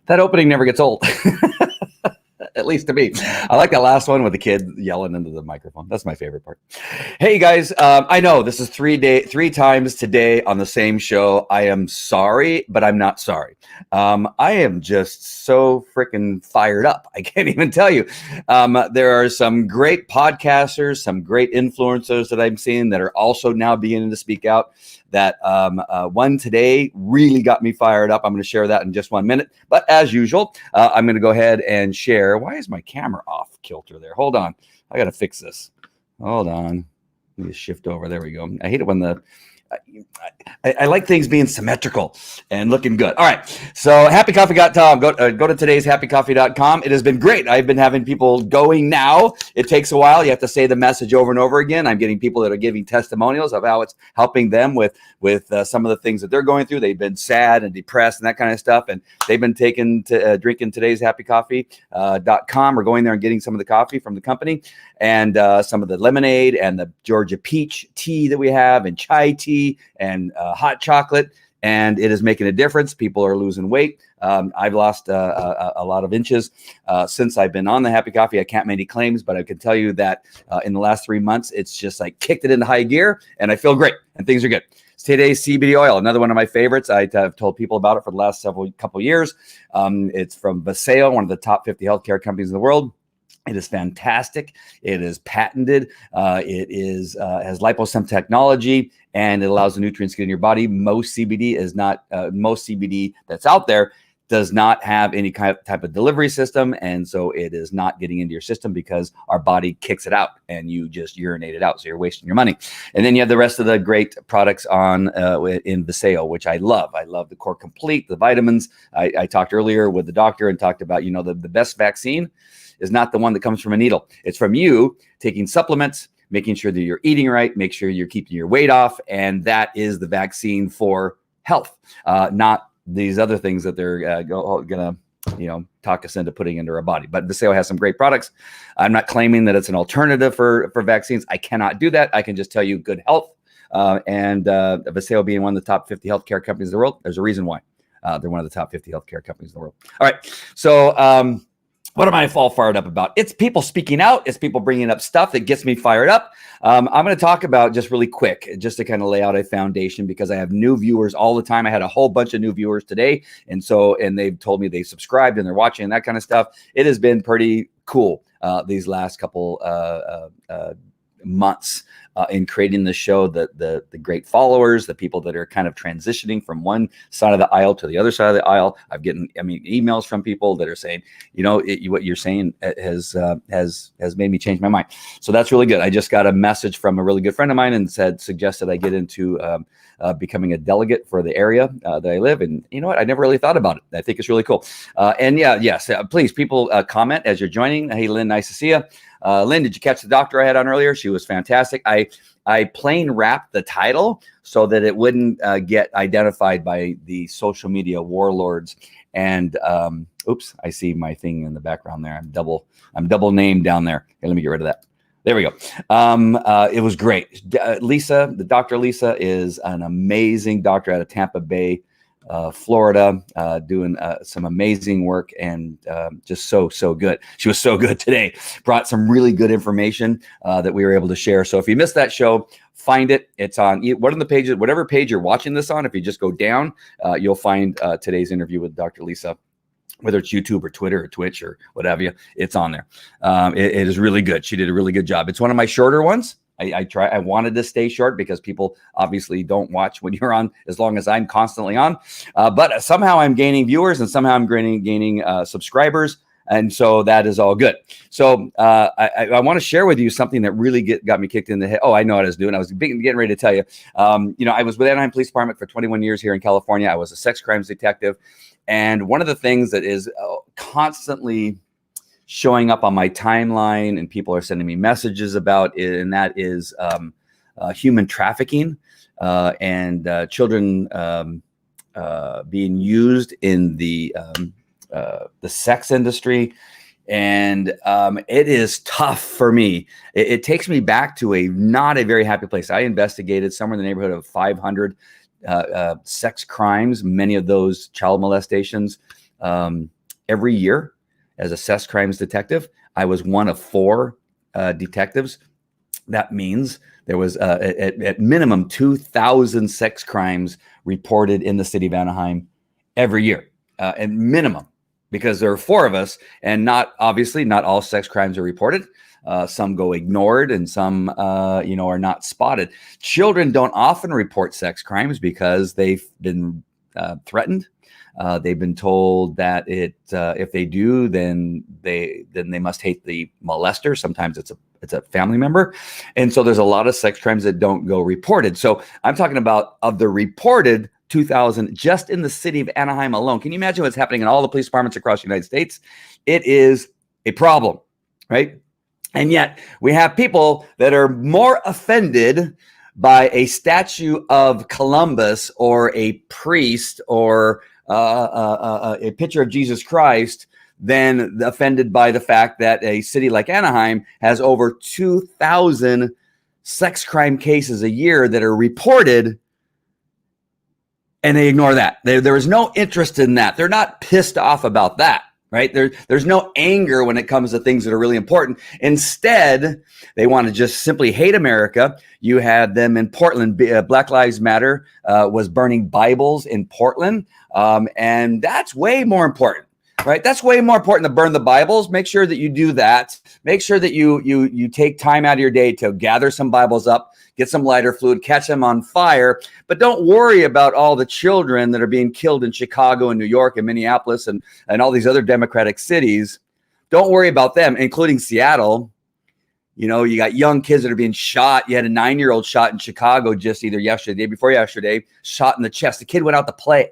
That opening never gets old. At least to me. I like that last one with the kid yelling into the microphone. That's my favorite part. Hey guys, I know this is three times today on the same show. I am sorry, but I'm not sorry. I am just so freaking fired up. I can't even tell you. There are some great podcasters, some great influencers that I'm seeing that are also now beginning to speak out. That one today really got me fired up. I'm going to share that in just 1 minute. But as usual, I'm going to go ahead and share. Why is my camera off kilter there? Hold on. I got to fix this. Hold on. Let me shift over. There we go. I hate it when I like things being symmetrical and looking good. All right. So happycoffee.com. Go to today's happycoffee.com. It has been great. I've been having people going now. It takes a while. You have to say the message over and over again. I'm getting people that are giving testimonials of how it's helping them with some of the things that they're going through. They've been sad and depressed and that kind of stuff. And they've been taking to drinking today's happycoffee.com or going there and getting some of the coffee from the company and some of the lemonade and the Georgia peach tea that we have and chai tea and hot chocolate, and it is making a difference. People are losing weight. I've lost a lot of inches since I've been on the Happy Coffee. I can't make any claims, but I can tell you that in the last 3 months, it's just like kicked it into high gear, and I feel great, and things are good. Today's CBD oil, another one of my favorites. I've told people about it for the last couple years. It's from Vaseo, one of the top 50 healthcare companies in the world. It is fantastic. It is patented. It has liposome technology, and it allows the nutrients to get in your body. Most CBD that's out there does not have any type of delivery system, and so it is not getting into your system because our body kicks it out, and you just urinate it out. So you're wasting your money. And then you have the rest of the great products on in Vaseo, which I love. I love the Core Complete, the vitamins. I talked earlier with the doctor and talked about the best vaccine is not the one that comes from a needle. It's from you taking supplements, making sure that you're eating right, make sure you're keeping your weight off. And that is the vaccine for health, not these other things that they're going to talk us into putting into our body. But Vaseo has some great products. I'm not claiming that it's an alternative for vaccines. I cannot do that. I can just tell you good health. And Vaseo being one of the top 50 healthcare companies in the world, there's a reason why. They're one of the top 50 healthcare companies in the world. All right. So, what am I all fired up about? It's people speaking out. It's people bringing up stuff that gets me fired up. I'm going to talk about just really quick, just to kind of lay out a foundation because I have new viewers all the time. I had a whole bunch of new viewers today. And they've told me they subscribed and they're watching and that kind of stuff. It has been pretty cool these last couple months in creating the show, the great followers, the people that are kind of transitioning from one side of the aisle to the other side of the aisle. I've gotten, emails from people that are saying, what you're saying has made me change my mind. So that's really good. I just got a message from a really good friend of mine and suggested I get into becoming a delegate for the area that I live in. You know what? I never really thought about it. I think it's really cool. Please, people comment as you're joining. Hey, Lynn, nice to see you. Lynn, did you catch the doctor I had on earlier? She was fantastic. I plain wrapped the title so that it wouldn't get identified by the social media warlords. And oops, I see my thing in the background there. I'm double named down there. Here, let me get rid of that. There we go. It was great. Lisa, the Dr. Lisa is an amazing doctor out of Tampa Bay, Florida, doing some amazing work and just so good. She was so good today. Brought some really good information that we were able to share. So if you missed that show, find it. It's on one of the pages, whatever page you're watching this on. If you just go down, you'll find today's interview with Dr. Lisa. Whether it's YouTube or Twitter or Twitch or whatever, it's on there. It is really good. She did a really good job. It's one of my shorter ones. I wanted to stay short because people obviously don't watch when you're on as long as I'm constantly on. But somehow I'm gaining viewers and somehow I'm gaining subscribers. And so that is all good. So I want to share with you something that really got me kicked in the head. Oh, I know what I was doing. I was getting ready to tell you. I was with Anaheim Police Department for 21 years here in California. I was a sex crimes detective. And one of the things that is constantly showing up on my timeline and people are sending me messages about it, and that is human trafficking and children being used in the sex industry. And it is tough for me. It takes me back to not a very happy place. I investigated somewhere in the neighborhood of 500 sex crimes, many of those child molestations. every year as a sex crimes detective. I was one of 4 detectives. That means there was at minimum 2,000 sex crimes reported in the city of Anaheim every year, at minimum, because there are 4 of us, and not all sex crimes are reported. Some go ignored, and some are not spotted. Children don't often report sex crimes because they've been threatened. They've been told that if they do, then they must hate the molester. Sometimes it's a family member, and so there's a lot of sex crimes that don't go reported. So I'm talking about, of the reported 2,000 just in the city of Anaheim alone. Can you imagine what's happening in all the police departments across the United States? It is a problem, right? And yet we have people that are more offended by a statue of Columbus or a priest or a picture of Jesus Christ than offended by the fact that a city like Anaheim has over 2,000 sex crime cases a year that are reported, and they ignore that. There is no interest in that. They're not pissed off about that, right? There's no anger when it comes to things that are really important. Instead, they want to just simply hate America. You had them in Portland. Black Lives Matter was burning Bibles in Portland, and that's way more important. Right, that's way more important to burn the Bibles. Make sure that you do that. Make sure that you take time out of your day to gather some Bibles up, get some lighter fluid, catch them on fire. But don't worry about all the children that are being killed in Chicago and New York and Minneapolis and all these other Democratic cities. Don't worry about them, including Seattle. You know, you got young kids that are being shot. You had a 9-year-old shot in Chicago just either yesterday, the day before yesterday, shot in the chest. The kid went out to play,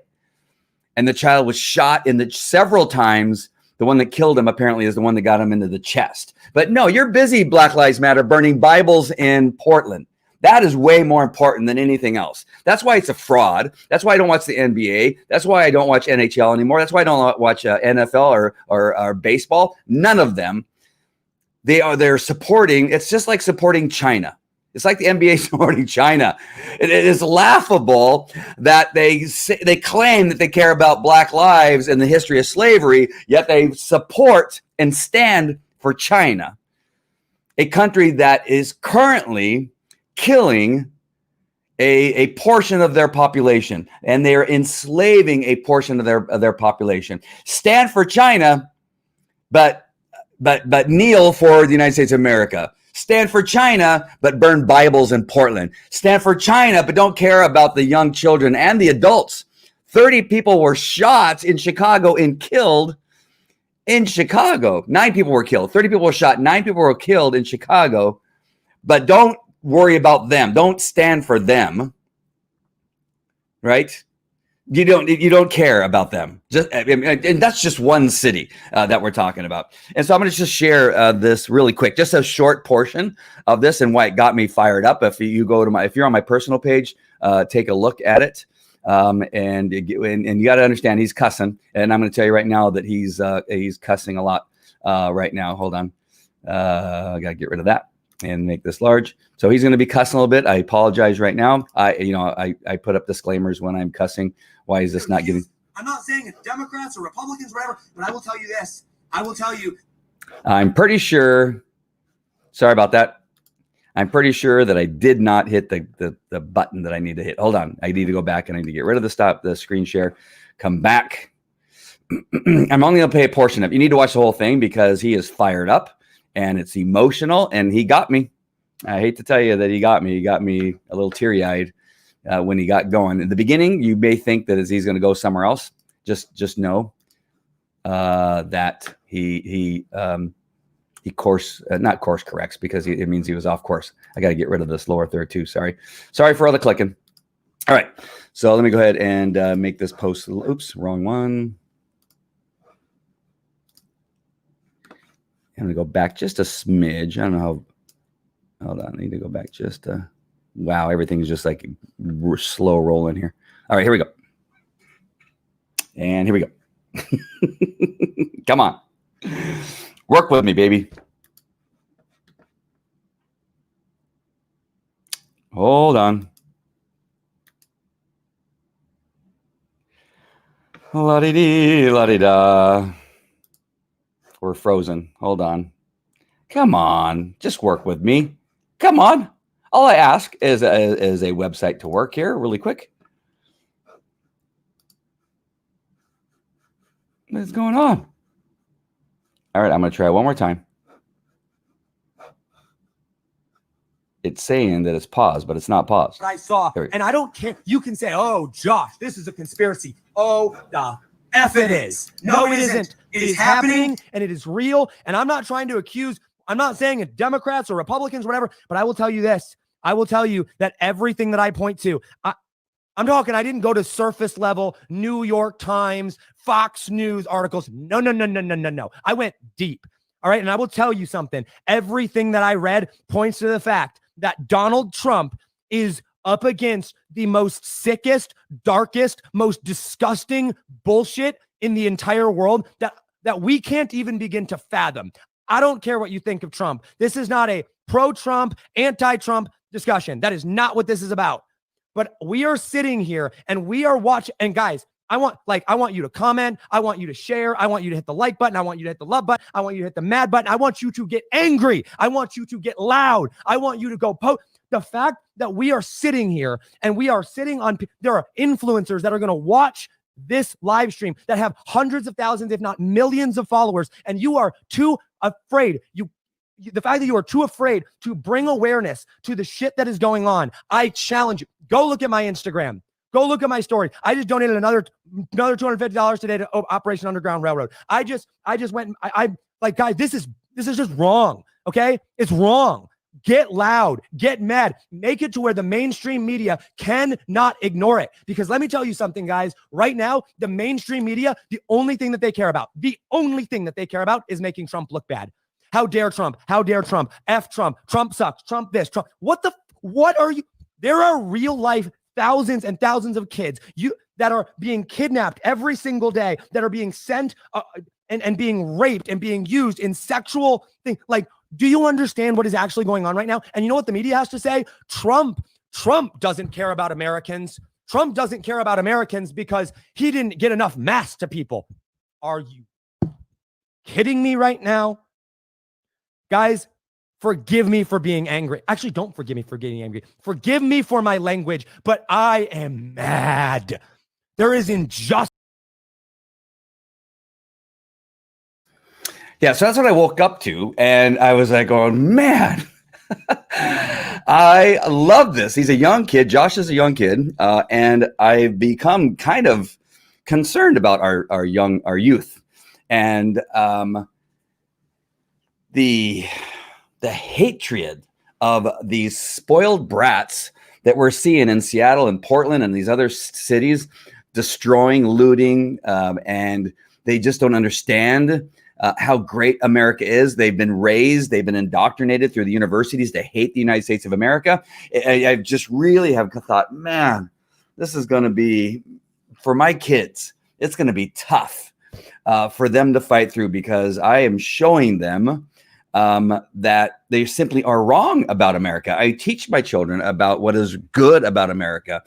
and the child was shot in the several times. The one that killed him apparently is the one that got him into the chest. But no, you're busy, Black Lives Matter, burning Bibles in Portland. That is way more important than anything else. That's why it's a fraud. That's why I don't watch the NBA. That's why I don't watch NHL anymore. That's why I don't watch NFL or baseball. None of them. They're supporting. It's just like supporting China. It's like the NBA supporting China. It is laughable that they claim that they care about Black lives and the history of slavery, yet they support and stand for China, a country that is currently killing a portion of their population, and they are enslaving a portion of their population. Stand for China, but kneel for the United States of America. Stand for China, but burn Bibles in Portland. Stand for China, but don't care about the young children and the adults. 30 people were shot in Chicago and killed in Chicago. 9 people were killed. 30 people were shot. 9 people were killed in Chicago. But don't worry about them. Don't stand for them. Right? You don't care about them. And that's just one city that we're talking about. And so I'm going to just share this really quick, just a short portion of this and why it got me fired up. If you're on my personal page, take a look at it. And you got to understand he's cussing, and I'm going to tell you right now that he's cussing a lot right now. Hold on, I got to get rid of that and make this large. So he's going to be cussing a little bit. I apologize right now. I put up disclaimers when I'm cussing. Why is this not getting? I'm not saying it's Democrats or Republicans, whatever, but I will tell you this. I will tell you. I'm pretty sure. Sorry about that. I'm pretty sure that I did not hit the button that I need to hit. Hold on. I need to go back and I need to get rid of the screen share. Come back. I'm only going to play a portion of it. You need to watch the whole thing because he is fired up and it's emotional, and he got me. I hate to tell you that he got me. He got me a little teary-eyed when he got going. In the beginning, you may think that he's going to go somewhere else. Just know that he not course corrects, because it means he was off course. I got to get rid of this lower third too. Sorry for all the clicking. All right, so let me go ahead and make this post. Oops, wrong one. I'm gonna go back just a smidge. I don't know how. Hold on, I need to go back just. Wow, everything's just like slow rolling here. All right, here we go. And here we go. Come on. Work with me, baby. Hold on. La-di-dee, la-di-da. we're frozen. Hold on. Come on, just work with me. Come on. All I ask is a website to work here really quick. What's going on? All right, I'm going to try one more time. It's saying that it's paused, but it's not paused. I saw, and I don't care. You can say, oh, Josh, this is a conspiracy. Oh, the F it is. No, it isn't. It is happening, and it is real. And I'm not trying to accuse, I'm not saying it's Democrats or Republicans or whatever, but I will tell you this. I will tell you that everything that I point to, I'm talking, I didn't go to surface level New York Times, Fox News articles. No. I went deep. All right. And I will tell you something. Everything that I read points to the fact that Donald Trump is up against the most sickest, darkest, most disgusting bullshit in the entire world that we can't even begin to fathom. I don't care what you think of Trump. This is not a pro-Trump, anti-Trump discussion. That is not what this is about. But we are sitting here and we are watching. And guys, I want you to comment. I want you to share. I want you to hit the like button. I want you to hit the love button. I want you to hit the mad button. I want you to get angry. I want you to get loud. I want you to go post. The fact that we are sitting here and we are sitting on, there are influencers that are going to watch this live stream that have hundreds of thousands, if not millions of followers. And you are too afraid. The fact that you are too afraid to bring awareness to the shit that is going on. I challenge you. Go look at my Instagram. Go look at my story. I just donated another $250 today to Operation Underground Railroad. I just went. I like, guys, this is just wrong. Okay, it's wrong. Get loud, get mad, make it to where the mainstream media cannot ignore it. Because let me tell you something, guys. Right now, the mainstream media, the only thing that they care about is making Trump look bad. How dare Trump? How dare Trump? F Trump. Trump sucks. Trump this. Trump. What are you? There are real life thousands and thousands of kids that are being kidnapped every single day, that are being sent and being raped and being used in sexual things. Like, do you understand what is actually going on right now? And you know what the media has to say? Trump doesn't care about Americans. Trump doesn't care about Americans because he didn't get enough masks to people. Are you kidding me right now? Guys, forgive me for being angry. Actually, don't forgive me for getting angry. Forgive me for my language, but I am mad. There is injustice. Yeah, so that's what I woke up to, and I was like going, man, I love this. He's a young kid. Josh is a young kid, and I've become kind of concerned about our youth, and the hatred of these spoiled brats that we're seeing in Seattle and Portland and these other cities, destroying, looting, and they just don't understand how great America is. They've been raised, they've been indoctrinated through the universities to hate the United States of America. I just really have thought, man, this is going to be, for my kids, it's going to be tough for them to fight through, because I am showing them that they simply are wrong about America. I teach my children about what is good about America.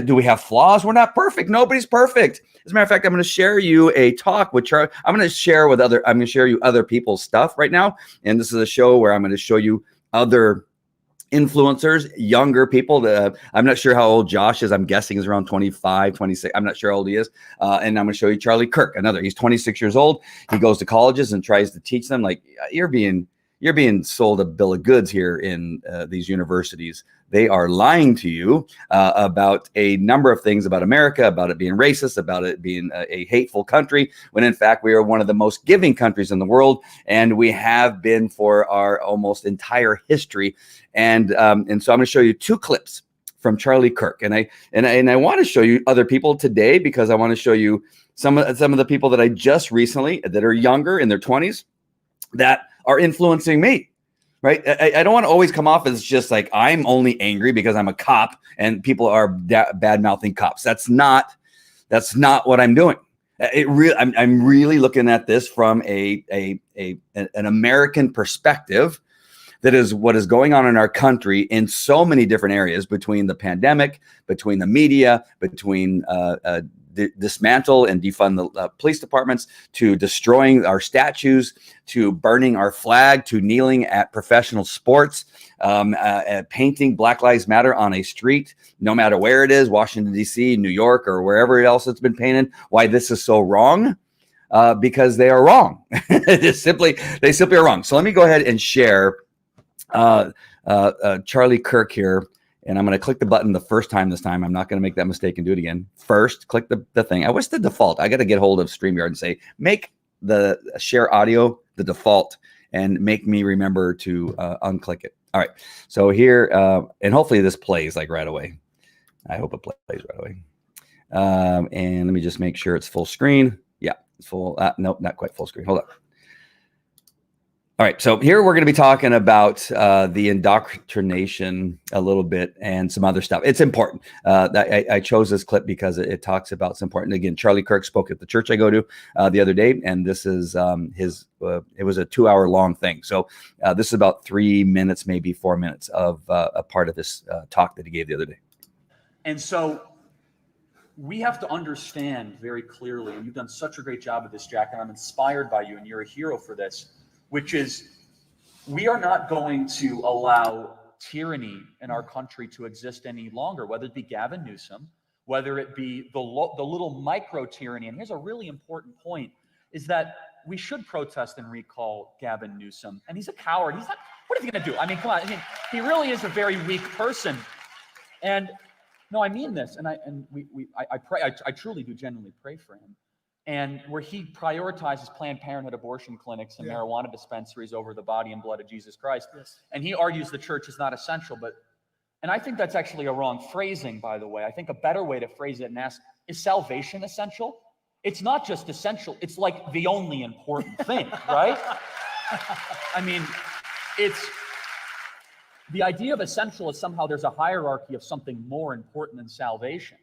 Do we have flaws? We're not perfect. Nobody's perfect. As a matter of fact, I'm going to share you a talk with Charlie. I'm going to share you other people's stuff right now. And this is a show where I'm going to show you other influencers, younger people. I'm not sure how old Josh is. I'm guessing he's around 25, 26. I'm not sure how old he is. And I'm going to show you Charlie Kirk, he's 26 years old. He goes to colleges and tries to teach them, like, you're being sold a bill of goods here in these universities. They are lying to you about a number of things about America, about it being racist, about it being a hateful country, when in fact we are one of the most giving countries in the world, and we have been for our almost entire history. And so I'm going to show you two clips from Charlie Kirk, and I want to show you other people today, because I want to show you some of the people that I just recently, that are younger in their 20s, that are influencing me. Right. I don't want to always come off as just like I'm only angry because I'm a cop and people are bad mouthing cops. That's not what I'm doing. I'm really looking at this from an American perspective. That is what is going on in our country in so many different areas, between the pandemic, between the media, between dismantle and defund the police departments, to destroying our statues, to burning our flag, to kneeling at professional sports, at painting Black Lives Matter on a street, no matter where it is, Washington, D.C., New York, or wherever else it's been painted. Why this is so wrong? Because they are wrong. They simply are wrong. So let me go ahead and share Charlie Kirk here. And I'm going to click the button the first time this time. I'm not going to make that mistake and do it again. First, click the thing. I wish the default. I got to get hold of StreamYard and say, make the share audio the default and make me remember to unclick it. All right. So here, and hopefully this plays like right away. I hope it plays right away. And let me just make sure it's full screen. Yeah, it's full. Nope, not quite full screen. Hold on. All right, so here we're going to be talking about the indoctrination a little bit and some other stuff. It's important. I chose this clip because it talks about some important. Again, Charlie Kirk spoke at the church I go to the other day, and this is his. It was a 2-hour long thing. So this is about 3 minutes, maybe 4 minutes of a part of this talk that he gave the other day. And so we have to understand very clearly, and you've done such a great job of this, Jack, and I'm inspired by you, and you're a hero for this, which is we are not going to allow tyranny in our country to exist any longer, whether it be Gavin Newsom, whether it be the little micro tyranny. And here's a really important point, is that we should protest and recall Gavin Newsom. And he's a coward. He's not, what is he going to do? I mean, come on. I mean, he really is a very weak person. And no, I mean this. And I pray, I truly do genuinely pray for him. And where he prioritizes Planned Parenthood abortion clinics and marijuana dispensaries over the body and blood of Jesus Christ. Yes. And he argues the church is not essential, and I think that's actually a wrong phrasing, by the way. I think a better way to phrase it and ask, is salvation essential? It's not just essential, it's like the only important thing, right? I mean, it's, the idea of essential is somehow there's a hierarchy of something more important than salvation.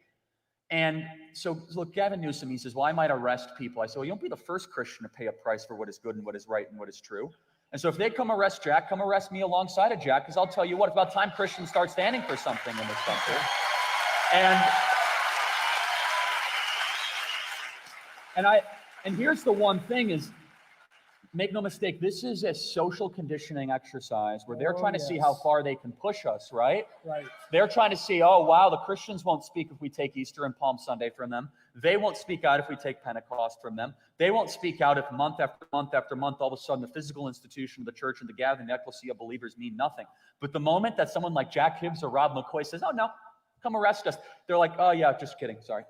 And so, look, Gavin Newsom, he says, well, I might arrest people. I said, well, you won't be the first Christian to pay a price for what is good and what is right and what is true. And so if they come arrest Jack, come arrest me alongside of Jack, because I'll tell you what, it's about time Christians start standing for something in this country. And here's the one thing is, make no mistake, this is a social conditioning exercise where they're trying to see how far they can push us, right? Right. They're trying to see, oh, wow, the Christians won't speak if we take Easter and Palm Sunday from them. They won't speak out if we take Pentecost from them. They won't speak out if month after month after month, all of a sudden the physical institution of the church and the gathering, the ecclesia of believers mean nothing. But the moment that someone like Jack Hibbs or Rob McCoy says, oh, no, come arrest us, they're like, oh, yeah, just kidding, sorry.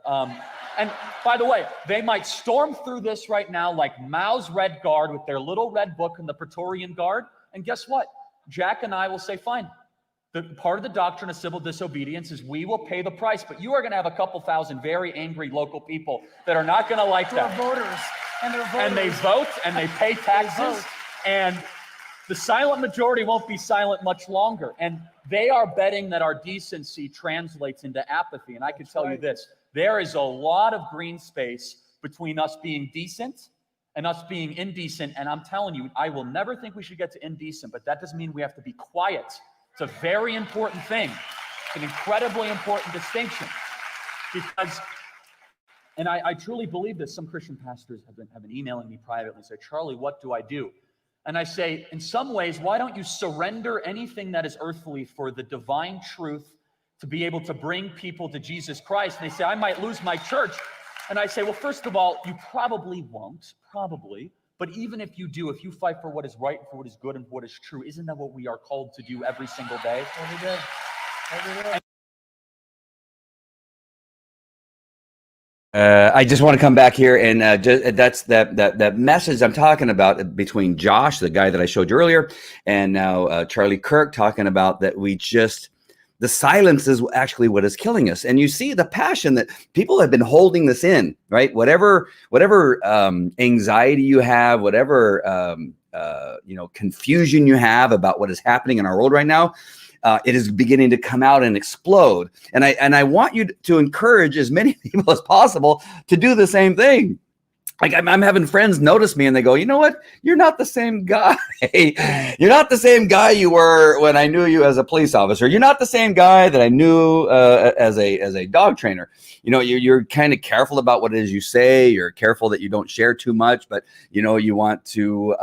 And by the way, they might storm through this right now like Mao's Red Guard with their little red book and the Praetorian Guard. And guess what? Jack and I will say, fine. The part of the doctrine of civil disobedience is we will pay the price, but you are going to have a couple thousand very angry local people that are not going to like that. And they vote and they pay taxes, and the silent majority won't be silent much longer. And they are betting that our decency translates into apathy. And I can tell you this, there is a lot of green space between us being decent and us being indecent. And I'm telling you, I will never think we should get to indecent, but that doesn't mean we have to be quiet. It's a very important thing. It's an incredibly important distinction. Because, and I truly believe this, some Christian pastors have been emailing me privately and say, Charlie, what do I do? And I say, in some ways, why don't you surrender anything that is earthly for the divine truth to be able to bring people to Jesus Christ? And they say, I might lose my church. And I say, well, first of all, you probably won't, probably. But even if you do, if you fight for what is right, for what is good, and what is true, isn't that what we are called to do every single day? Every day. Every day. I just want to come back here and that's that message I'm talking about between Josh, the guy that I showed you earlier, and now Charlie Kirk talking about that the silence is actually what is killing us. And you see the passion that people have been holding this in, right? Whatever anxiety you have, whatever confusion you have about what is happening in our world right now, it is beginning to come out and explode. And I want you to encourage as many people as possible to do the same thing. like I'm having friends notice me and they go, you know what? You're not the same guy. You're not the same guy you were when I knew you as a police officer. You're not the same guy that I knew as a dog trainer. You know, you're kind of careful about what it is you say. You're careful that you don't share too much, but you know, you want to,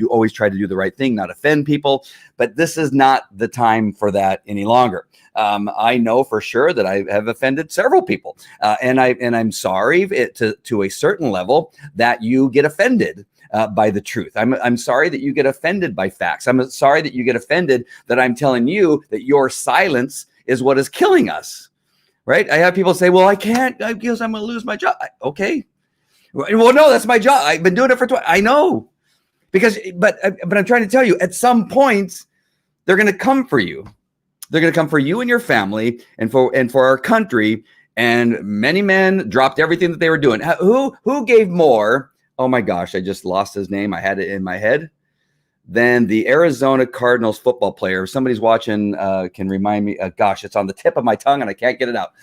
always try to do the right thing, not offend people. But this is not the time for that any longer. I know for sure that I have offended several people, and I'm sorry to a certain level that you get offended by the truth. I'm sorry that you get offended by facts. I'm sorry that you get offended that I'm telling you that your silence is what is killing us. Right? I have people say, "Well, I can't because I'm going to lose my job." Okay. Well, no, that's my job. I've been doing it for 20. I know, but I'm trying to tell you, at some point, they're going to come for you. They're going to come for you and your family and for our country. And many men dropped everything that they were doing. Who gave more? Oh my gosh, I just lost his name. I had it in my head. Than the Arizona Cardinals football player. If somebody's watching can remind me. Gosh, it's on the tip of my tongue and I can't get it out.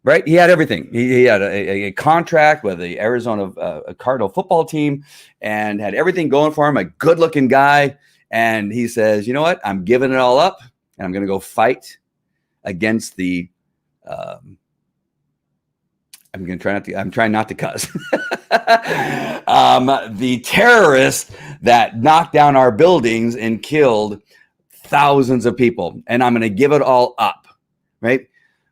Right. He had everything. He had a contract with the Arizona Cardinal football team and had everything going for him. A good looking guy. And he says, you know what? I'm giving it all up and I'm going to go fight against the, I'm trying not to cuss. The terrorists that knocked down our buildings and killed thousands of people. And I'm going to give it all up. Right.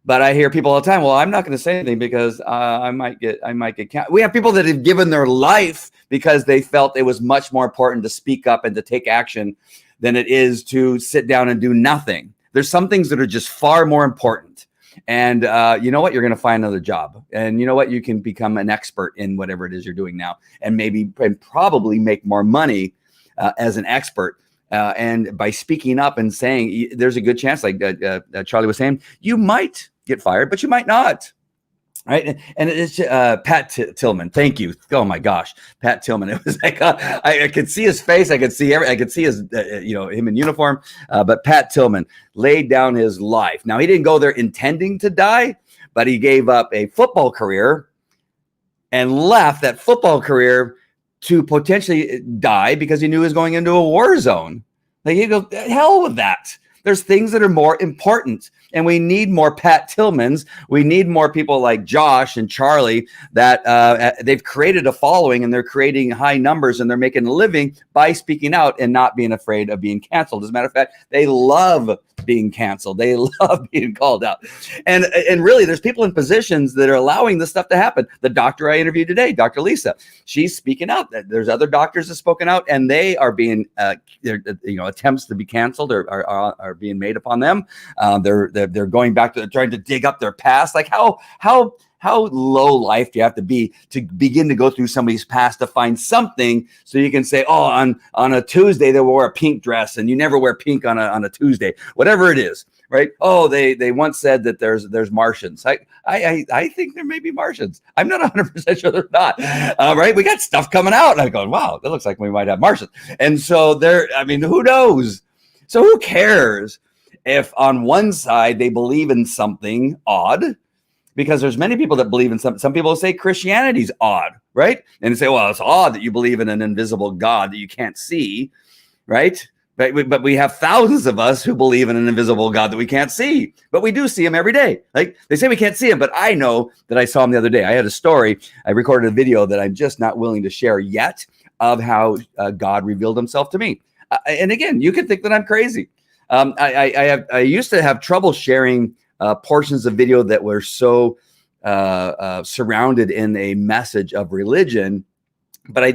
But I hear people all the time, well, I'm not going to say anything because I might get counted. We have people that have given their life because they felt it was much more important to speak up and to take action than it is to sit down and do nothing. There's some things that are just far more important. And you know what? You're going to find another job. And you know what? You can become an expert in whatever it is you're doing now and probably make more money as an expert. And by speaking up and saying, there's a good chance, like Charlie was saying, you might get fired, but you might not. Right. And it's Pat Tillman. Thank you. Oh, my gosh. Pat Tillman. It was like I could see his face. I could see his, him in uniform. But Pat Tillman laid down his life. Now, he didn't go there intending to die, but he gave up a football career and left that football career to potentially die because he knew he was going into a war zone. Like, he'd go, hell with that. There's things that are more important. And we need more Pat Tillmans. We need more people like Josh and Charlie that they've created a following and they're creating high numbers and they're making a living by speaking out and not being afraid of being canceled. As a matter of fact, they love being canceled. They love being called out. And really, there's people in positions that are allowing this stuff to happen. The doctor I interviewed today, Dr. Lisa, she's speaking out. There's other doctors that have spoken out and they are being, attempts to be canceled are being made upon them. They're going back to trying to dig up their past. Like how low life do you have to be to begin to go through somebody's past to find something so you can say, oh, on a Tuesday they wore a pink dress and you never wear pink on a Tuesday, whatever it is, right? Oh, they once said that there's Martians. I think there may be Martians. I'm not 100% sure they're not. Right? We got stuff coming out, and I'm going, wow, that looks like we might have Martians. And so who knows? So who cares if on one side they believe in something odd? Because there's many people that believe in some people say Christianity's odd, right? And they say, well, it's odd that you believe in an invisible God that you can't see, right? But we have thousands of us who believe in an invisible God that we can't see, but we do see him every day. Like they say we can't see him, but I know that I saw him the other day. I had a story. I recorded a video that I'm just not willing to share yet of how God revealed himself to me. And again, you can think that I'm crazy. I used to have trouble sharing portions of video that were so surrounded in a message of religion, but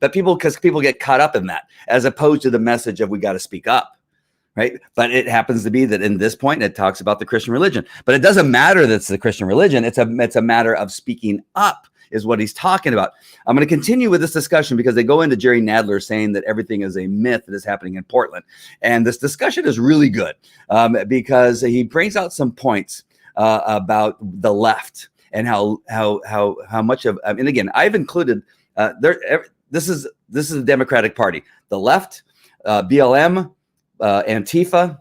but people get caught up in that as opposed to the message of we got to speak up, right? But it happens to be that in this point it talks about the Christian religion, but it doesn't matter that it's the Christian religion. It's a matter of speaking up is what he's talking about. I'm going to continue with this discussion because they go into Jerry Nadler saying that everything is a myth that is happening in Portland. And this discussion is really good because he brings out some points about the left and how much of, and again, I've included this is the Democratic Party, the left, BLM, Antifa,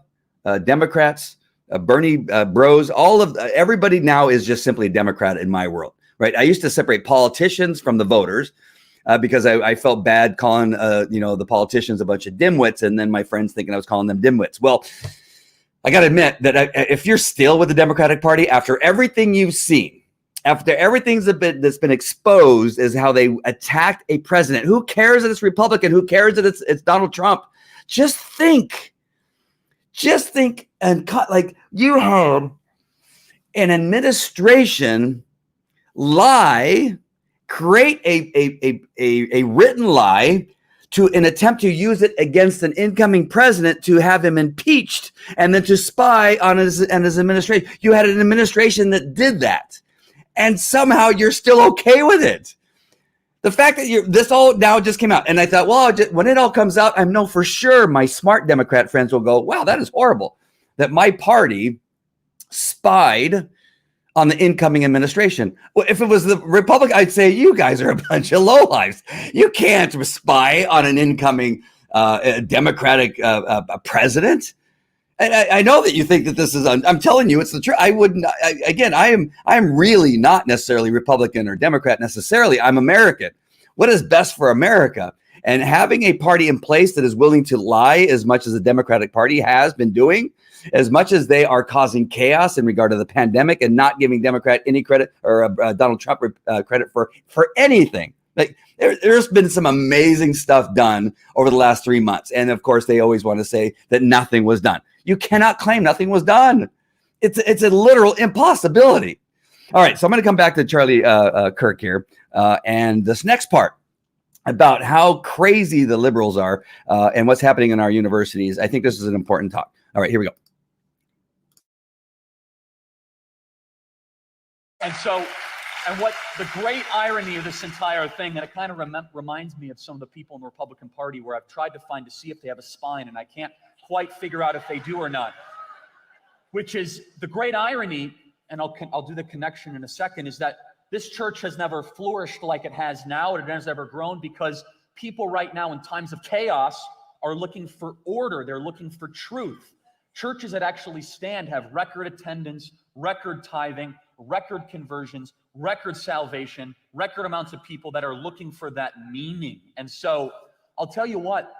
Democrats, Bernie Bros, all of everybody now is just simply a Democrat in my world. right? I used to separate politicians from the voters because I felt bad calling, the politicians a bunch of dimwits, and then my friends thinking I was calling them dimwits. Well, I got to admit that if you're still with the Democratic Party after everything you've seen, after everything that's been exposed as how they attacked a president, who cares that it's Republican? Who cares that it's Donald Trump? Just think, and like you had an administration lie, create a written lie to an attempt to use it against an incoming president to have him impeached and then to spy on his administration. You had an administration that did that, and somehow you're still okay with it. The fact that this all now just came out, and I thought, well, when it all comes out, I know for sure my smart Democrat friends will go, wow, that is horrible that my party spied on the incoming administration. Well, if it was the Republic, I'd say you guys are a bunch of lowlifes. You can't spy on an incoming Democratic president. And I know that you think that this is, I'm telling you, it's the truth. I wouldn't, I am really not necessarily Republican or Democrat necessarily. I'm American. What is best for America? And having a party in place that is willing to lie as much as the Democratic Party has been doing, as much as they are causing chaos in regard to the pandemic and not giving Democrat any credit or Donald Trump credit for anything. Like there's been some amazing stuff done over the last 3 months. And of course, they always want to say that nothing was done. You cannot claim nothing was done. It's a literal impossibility. All right, so I'm going to come back to Charlie Kirk here. And this next part about how crazy the liberals are and what's happening in our universities. I think this is an important talk. All right, here we go. And what the great irony of this entire thing, and it kind of reminds me of some of the people in the Republican Party where I've tried to find to see if they have a spine, and I can't quite figure out if they do or not, which is the great irony, and I'll do the connection in a second, is that this church has never flourished like it has now, and it has never grown because people right now in times of chaos are looking for order. They're looking for truth. Churches that actually stand have record attendance, record tithing, record conversions, record salvation, record amounts of people that are looking for that meaning. And so I'll tell you what,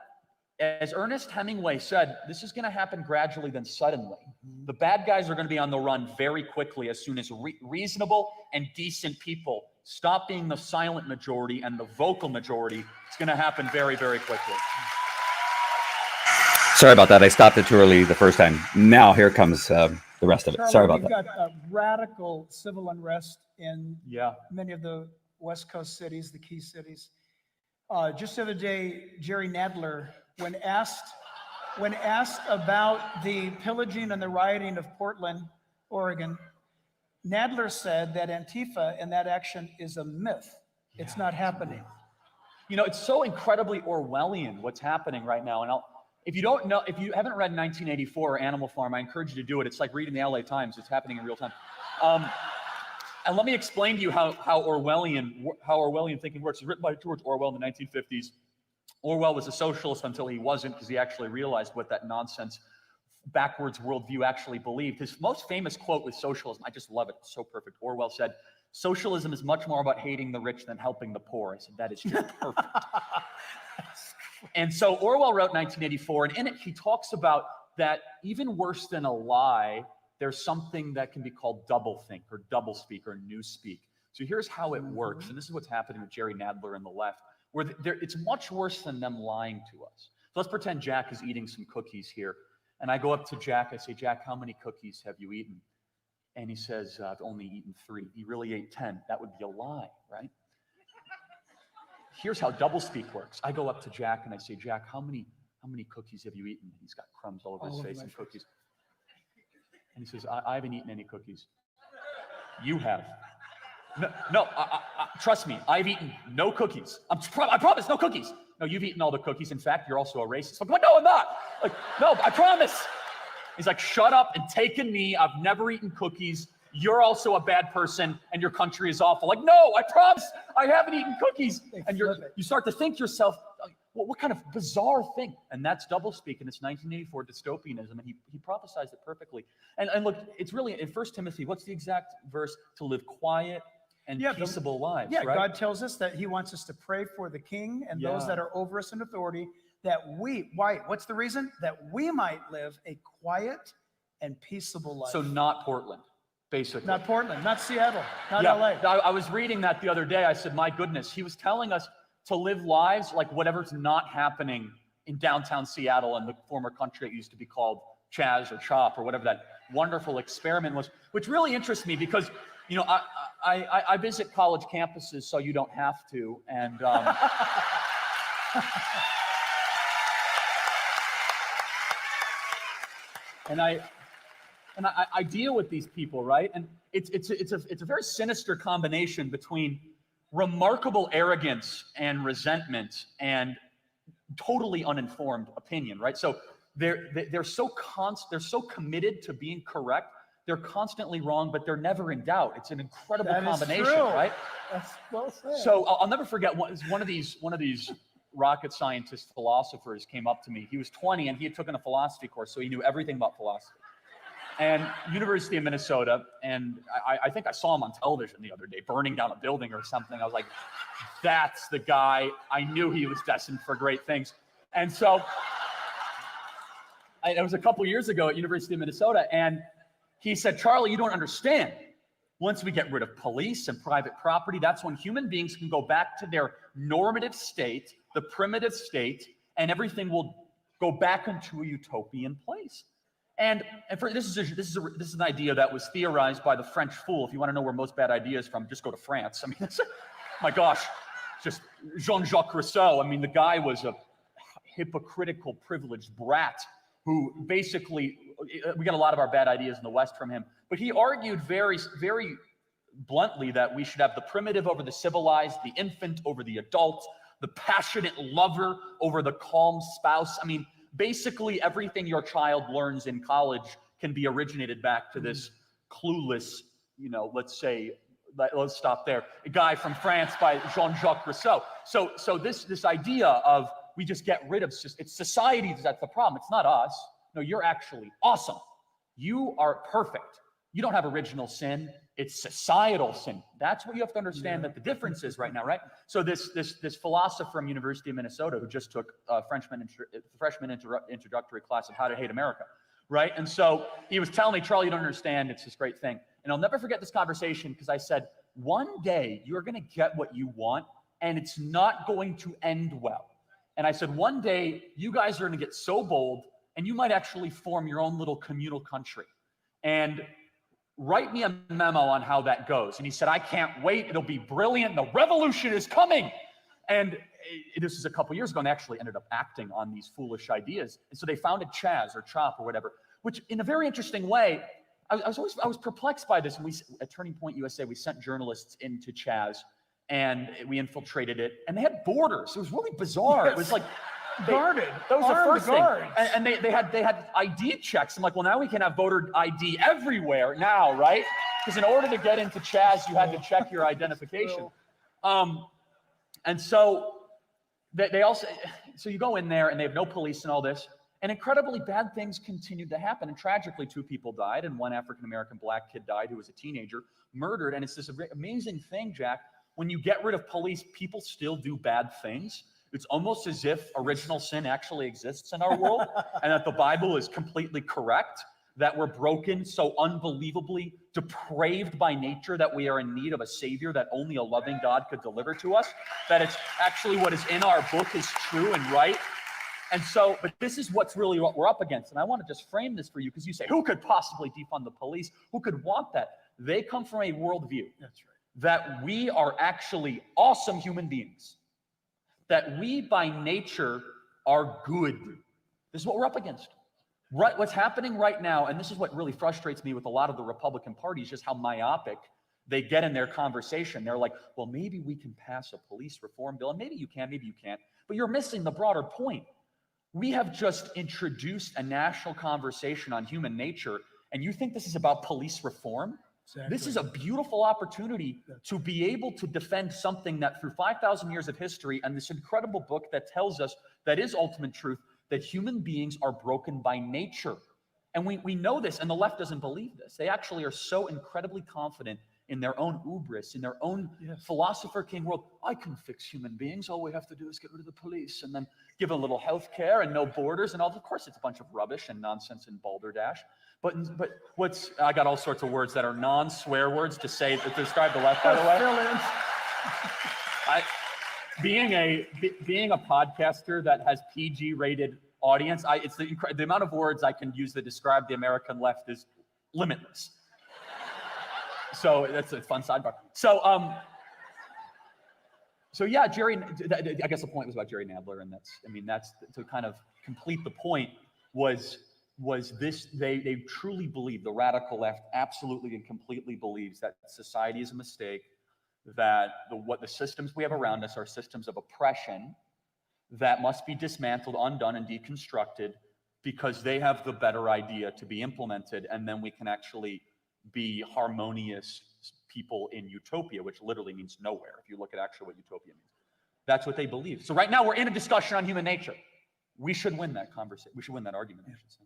as Ernest Hemingway said, this is going to happen gradually then suddenly. The bad guys are going to be on the run very quickly as soon as reasonable and decent people stop being the silent majority and the vocal majority. It's going to happen very, very quickly. Sorry about that. I stopped it too early the first time. Now here comes the rest of it. Charlie, Sorry about we've that. got radical civil unrest in Yeah. many of the West Coast cities, the key cities. Just the other day, Jerry Nadler, when asked about the pillaging and the rioting of Portland, Oregon, Nadler said that Antifa and that action is a myth. It's not happening. You know, it's so incredibly Orwellian what's happening right now. And if you don't know, if you haven't read 1984 or Animal Farm, I encourage you to do it. It's like reading the LA Times. It's happening in real time. And let me explain to you how Orwellian thinking works. It's written by George Orwell in the 1950s. Orwell was a socialist until he wasn't, because he actually realized what that nonsense backwards worldview actually believed. His most famous quote with socialism, I just love it, it's so perfect. Orwell said, "Socialism is much more about hating the rich than helping the poor." I said, that is just perfect. And so Orwell wrote 1984, and in it he talks about that even worse than a lie, there's something that can be called doublethink or doublespeak or newspeak. So here's how it works, and this is what's happening with Jerry Nadler and the left, where it's much worse than them lying to us. So let's pretend Jack is eating some cookies here, and I go up to Jack, I say, "Jack, how many cookies have you eaten?" And he says, "I've only eaten 3. He really ate 10. That would be a lie, right? Here's how doublespeak works. I go up to Jack and I say, "Jack, how many cookies have you eaten?" He's got crumbs all over his face and cookies. And he says, I haven't eaten any cookies." "You have." No, trust me, I've eaten no cookies. I promise, no cookies." "No, you've eaten all the cookies. In fact, you're also a racist." I'm like, "No, I'm not." Like, "No, I promise." He's like, "Shut up and take a knee. I've never eaten cookies. You're also a bad person and your country is awful." Like, "No, I promise I haven't eaten cookies." And you start to think to yourself, well, what kind of bizarre thing? And that's doublespeak, and it's 1984 dystopianism, and he prophesized it perfectly. And look, it's really in 1 Timothy, what's the exact verse? To live quiet and Yeah, peaceable lives, Yeah, right? God tells us that he wants us to pray for the king and those Yeah. that are over us in authority, that why? What's the reason? That we might live a quiet and peaceable life. So not Portland, basically. Not Portland, not Seattle, not Yeah, LA. I was reading that the other day. I said, my goodness, he was telling us to live lives like whatever's not happening in downtown Seattle and the former country it used to be called Chaz or Chop or whatever that wonderful experiment was, which really interests me because, you know, I visit college campuses so you don't have to. And and I deal with these people, right? And it's a very sinister combination between remarkable arrogance and resentment and totally uninformed opinion, right? So they're so committed to being correct. They're constantly wrong, but they're never in doubt. It's an incredible That is combination, true. right? That's well said. So I'll never forget one of these rocket scientist philosophers came up to me. He was 20 and he had taken a philosophy course, so he knew everything about philosophy. And University of Minnesota, and I think I saw him on television the other day, burning down a building or something. I was like, that's the guy. I knew he was destined for great things. And so it was a couple years ago at University of Minnesota, and he said, Charlie, you don't understand. Once we get rid of police and private property, that's when human beings can go back to their normative state, the primitive state, and everything will go back into a utopian place. And this is an idea that was theorized by the French fool. If you want to know where most bad ideas from, just go to France. I mean, my gosh, just Jean-Jacques Rousseau. I mean, the guy was a hypocritical, privileged brat who basically, we got a lot of our bad ideas in the West from him. But he argued very, very bluntly that we should have the primitive over the civilized, the infant over the adult, the passionate lover over the calm spouse. I mean, basically everything your child learns in college can be originated back to this clueless, you know, let's stop there, a guy from France by Jean-Jacques Rousseau. So this idea of we just get rid of, it's society that's the problem. It's not us. No, you're actually awesome. You are perfect. You don't have original sin. It's societal sin. That's what you have to understand that the difference is right now, right? So this philosopher from University of Minnesota who just took a freshman introductory class of How to Hate America, right? And so he was telling me, Charlie, you don't understand. It's this great thing. And I'll never forget this conversation because I said, one day you're going to get what you want and it's not going to end well. And I said, one day you guys are going to get so bold and you might actually form your own little communal country. And write me a memo on how that goes. And he said, I can't wait. It'll be brilliant. The revolution is coming. And this is a couple years ago, and they actually ended up acting on these foolish ideas. And so they founded Chaz or Chop or whatever, which in a very interesting way, I was perplexed by this. And at Turning Point USA, we sent journalists into Chaz and we infiltrated it. And they had borders. It was really bizarre. Yes. It was like, guarded. That was the first guards. thing. And they had ID checks. I'm like, well, now we can have voter ID everywhere now, right? Because in order to get into Chaz, you had to check your identification. And so they also, so you go in there and they have no police and all this, and incredibly bad things continued to happen. And tragically, 2 people died, and 1 African-American black kid died who was a teenager, murdered. And it's this amazing thing, Jack, when you get rid of police, people still do bad things. It's almost as if original sin actually exists in our world and that the Bible is completely correct, that we're broken, so unbelievably depraved by nature that we are in need of a savior that only a loving God could deliver to us, that it's actually what is in our book is true and right. And so, but this is what's really what we're up against. And I want to just frame this for you because you say, who could possibly defund the police? Who could want that? They come from a worldview that we are actually awesome human beings, that we by nature are good. This is what we're up against. Right, what's happening right now, and this is what really frustrates me with a lot of the Republican Party, is just how myopic they get in their conversation. They're like, well, maybe we can pass a police reform bill, and maybe you can, maybe you can't, but you're missing the broader point. We have just introduced a national conversation on human nature, and you think this is about police reform? Exactly. This is a beautiful opportunity to be able to defend something that through 5,000 years of history and this incredible book that tells us that is ultimate truth, that human beings are broken by nature. And we know this, and the left doesn't believe this. They actually are so incredibly confident in their own hubris, in their own philosopher king world. I can fix human beings. All we have to do is get rid of the police and then give a little health care and no borders and all. Of course, it's a bunch of rubbish and nonsense and balderdash. But I got all sorts of words that are non-swear words to say to describe the left, by the way. Being a podcaster that has PG rated audience, it's the amount of words I can use to describe the American left is limitless. So that's a fun sidebar. So yeah, I guess the point was about Jerry Nadler, and that's to kind of complete the point was this, they truly believe, the radical left absolutely and completely believes that society is a mistake, that the systems we have around us are systems of oppression that must be dismantled, undone, and deconstructed because they have the better idea to be implemented, and then we can actually be harmonious people in utopia, which literally means nowhere if you look at actually what utopia means. That's what they believe. So right now we're in a discussion on human nature. We should win that conversation. We should win that argument, I should say.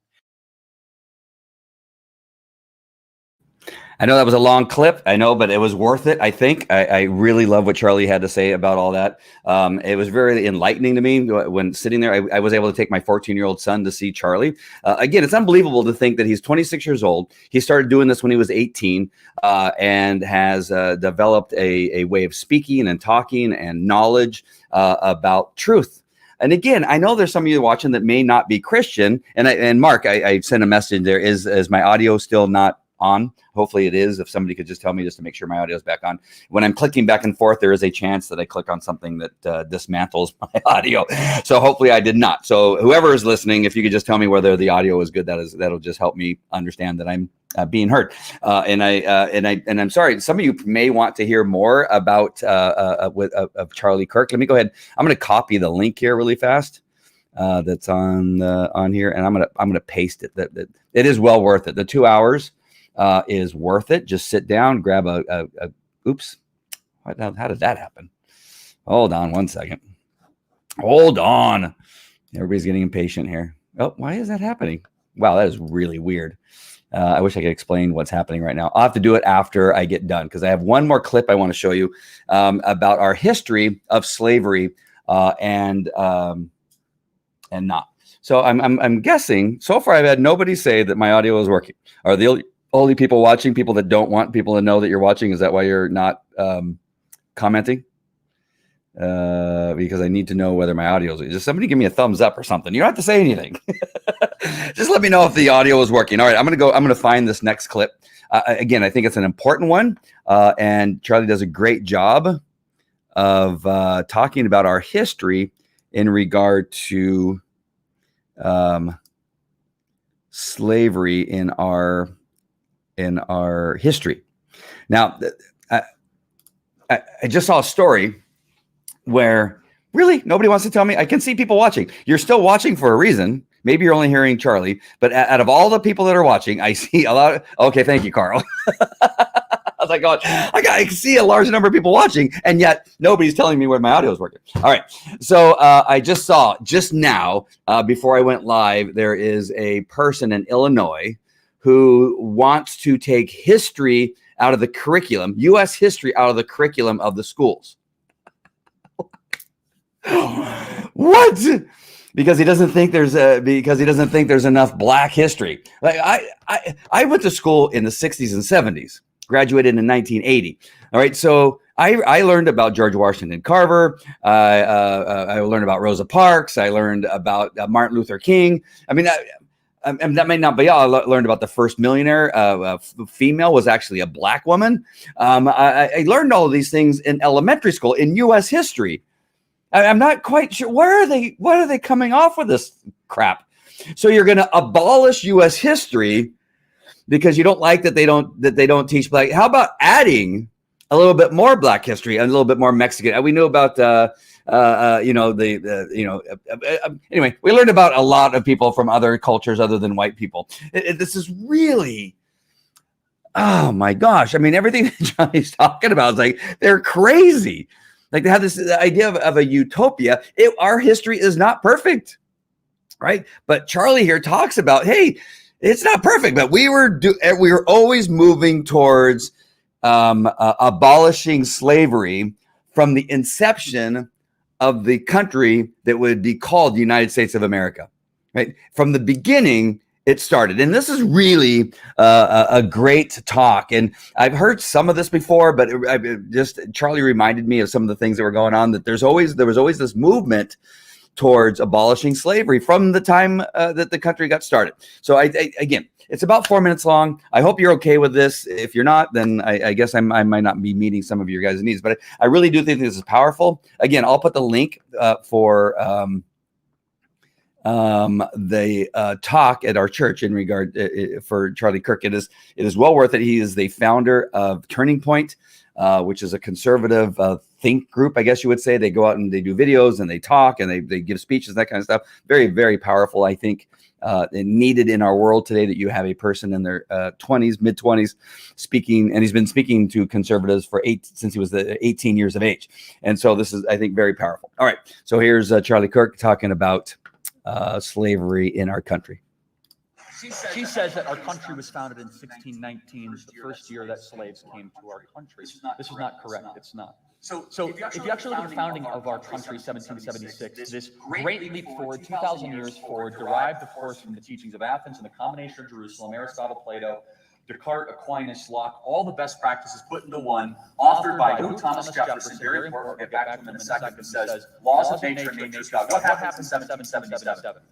I know that was a long clip. I know, but it was worth it. I think I really love what Charlie had to say about all that. It was very enlightening to me when sitting there. I was able to take my 14-year-old son to see Charlie. Again, it's unbelievable to think that he's 26 years old. He started doing this when he was 18 and has developed a way of speaking and talking and knowledge about truth. And again, I know there's some of you watching that may not be Christian. And Mark, I sent a message there. Is my audio still not on? Hopefully it is. If somebody could just tell me just to make sure my audio is back on. When I'm clicking back and forth, there is a chance that I click on something that dismantles my audio. So hopefully I did not. So whoever is listening, if you could just tell me whether the audio is good, that'll just help me understand that I'm being heard. And I'm sorry. Some of you may want to hear more about of Charlie Kirk. Let me go ahead. I'm going to copy the link here really fast. That's on here, and I'm gonna paste it. That it is well worth it. The 2 hours is worth it. Just sit down, grab a oops. How did that happen? Hold on one second. Hold on. Everybody's getting impatient here. Oh, why is that happening? Wow, that is really weird. I wish I could explain what's happening right now. I'll have to do it after I get done because I have one more clip I want to show you about our history of slavery and not. So I'm guessing so far I've had nobody say that my audio is working. Are the only people watching people that don't want people to know that you're watching? Is that why you're not commenting? Because I need to know whether my audio is. Just somebody give me a thumbs up or something. You don't have to say anything. Just let me know if the audio is working. All right, I'm gonna find this next clip. Again, I think it's an important one, and Charlie does a great job of talking about our history in regard to slavery in our history. Now, I just saw a story where really nobody wants to tell me. I can see people watching. You're still watching for a reason. Maybe you're only hearing Charlie, but out of all the people that are watching, I see a lot of, okay, thank you, Carl. I was like, God, I can see a large number of people watching, and yet nobody's telling me where my audio is working. All right. So I just saw just now, before I went live, there is a person in Illinois who wants to take history out of the curriculum, U.S. history out of the curriculum of the schools. What? Because he doesn't think there's enough Black history. Like I went to school in the 60s and 70s, graduated in 1980. All right, so I learned about George Washington Carver. I learned about Rosa Parks. I learned about Martin Luther King. I mean, that may not be all. I learned about the first millionaire female was actually a Black woman. I learned all of these things in elementary school in U.S. history. I'm not quite sure what are they coming off with this crap. So you're going to abolish U.S. history because you don't like that they don't teach Black. How about adding a little bit more Black history and a little bit more Mexican? We knew about anyway, we learned about a lot of people from other cultures other than white people. This is really, oh my gosh. I mean, everything that Johnny's talking about is like, they're crazy. Like they have this idea of a utopia. Our history is not perfect, right? But Charlie here talks about, hey, it's not perfect, but we were always moving towards abolishing slavery from the inception of the country that would be called the United States of America. Right from the beginning, it started. And this is really a great talk. And I've heard some of this before, but Charlie reminded me of some of the things that were going on, that there was always this movement towards abolishing slavery from the time that the country got started. So again, it's about 4 minutes long. I hope you're okay with this. If you're not, then I guess I might not be meeting some of your guys' needs, but I really do think this is powerful. Again, I'll put the link for the talk at our church in regard for Charlie Kirk. It is well worth it. He is the founder of Turning Point, which is a conservative think group, I guess you would say. They go out and they do videos and they talk and they give speeches, that kind of stuff. Very, very powerful, I think, and needed in our world today, that you have a person in their 20s, mid 20s speaking, and he's been speaking to conservatives since he was 18 years of age. And so this is, I think, very powerful. All right. So here's Charlie Kirk talking about slavery in our country. She says that our country was founded in 1619, the first year that slaves came to our country. This is not correct. It's not. So if you actually look at the founding of our country, 1776, this great leap forward, 2,000 years forward, derived, of course, from the teachings of Athens and the combination of Jerusalem, Aristotle, Plato, Descartes, Aquinas, Locke, all the best practices put into one, authored by Thomas Jefferson. Very important. We'll get back to him in a second. It says, laws of nature and nature's God. What happens in 1777?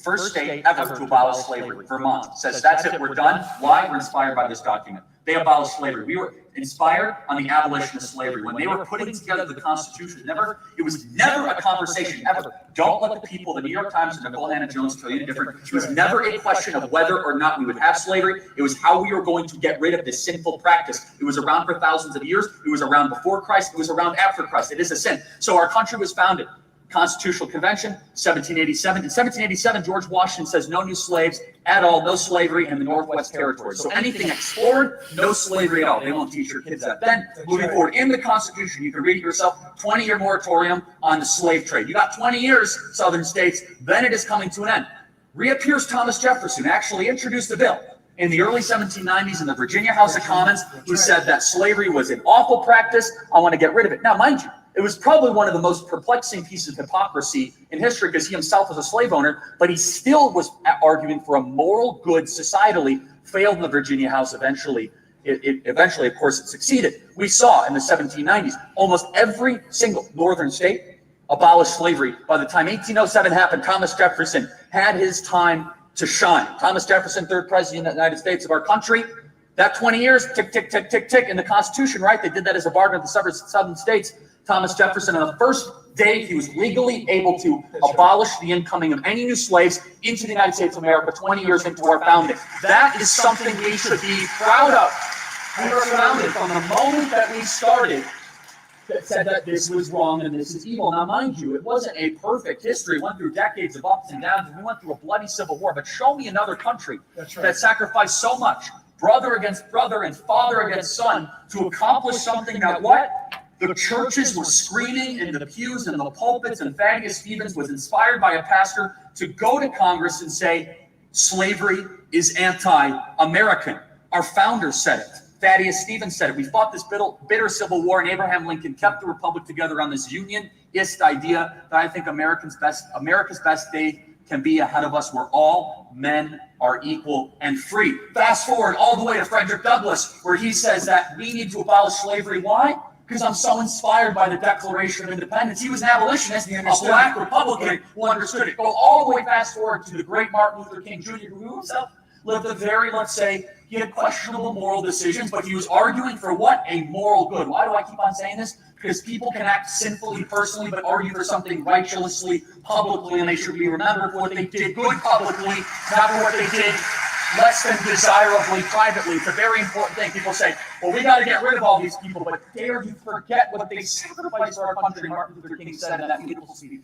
First state ever to abolish slavery. Vermont says, that's it, we're done. Why? We're inspired by this document. They abolished slavery. We were inspired on the abolition of slavery. When they were putting together the Constitution, it was never a conversation, ever. Don't let the people, the New York Times and Nicole Hannah-Jones tell you different. It was never a question of whether or not we would have slavery. It was how we were going to get rid of this sinful practice. It was around for thousands of years. It was around before Christ. It was around after Christ. It is a sin. So our country was founded. Constitutional Convention, 1787. In 1787, George Washington says no new slaves at all, no slavery in the Northwest Territories. So anything explored, no slavery at all. They won't teach your kids that. Then, moving forward, in the Constitution, you can read it yourself, 20-year moratorium on the slave trade. You got 20 years, southern states, then it is coming to an end. Reappears Thomas Jefferson, actually introduced the bill in the early 1790s in the Virginia House of Commons, who said that slavery was an awful practice. I want to get rid of it. Now, mind you, it was probably one of the most perplexing pieces of hypocrisy in history, because he himself was a slave owner, but he still was arguing for a moral good societally, failed in the Virginia House eventually. Eventually, of course, it succeeded. We saw in the 1790s, almost every single northern state abolished slavery. By the time 1807 happened, Thomas Jefferson had his time to shine. Thomas Jefferson, third president of the United States of our country. That 20 years, tick, tick, tick, tick, tick, in the Constitution, right? They did that as a bargain with the southern states. Thomas Jefferson, on the first day he was legally able to abolish the incoming of any new slaves into the United States of America 20 years into our founding. That is something we should be proud of. We were founded from the moment that we started that said that this was wrong and this is evil. Now, mind you, it wasn't a perfect history. It went through decades of ups and downs, and we went through a bloody civil war. But show me another country that sacrificed so much, brother against brother and father against son, to accomplish something that what? The churches were screaming in the pews and in the pulpits, and Thaddeus Stevens was inspired by a pastor to go to Congress and say, slavery is anti-American. Our founders said it. Thaddeus Stevens said it. We fought this bitter civil war, and Abraham Lincoln kept the republic together on this unionist idea that I think America's best day can be ahead of us, where all men are equal and free. Fast forward all the way to Frederick Douglass, where he says that we need to abolish slavery. Why? Because I'm so inspired by the Declaration of Independence. He was an abolitionist, a black Republican who understood it. Go all the way fast forward to the great Martin Luther King Jr., who himself lived a very, let's say, he had questionable moral decisions, but he was arguing for what? A moral good. Why do I keep on saying this? Because people can act sinfully personally, but argue for something righteously, publicly, and they should be remembered for what they did good publicly, not for what they did less than desirably privately. It's a very important thing. People say, well, we got to get rid of all these people, but dare you forget what they sacrificed for our country. Martin Luther King said in that beautiful speech,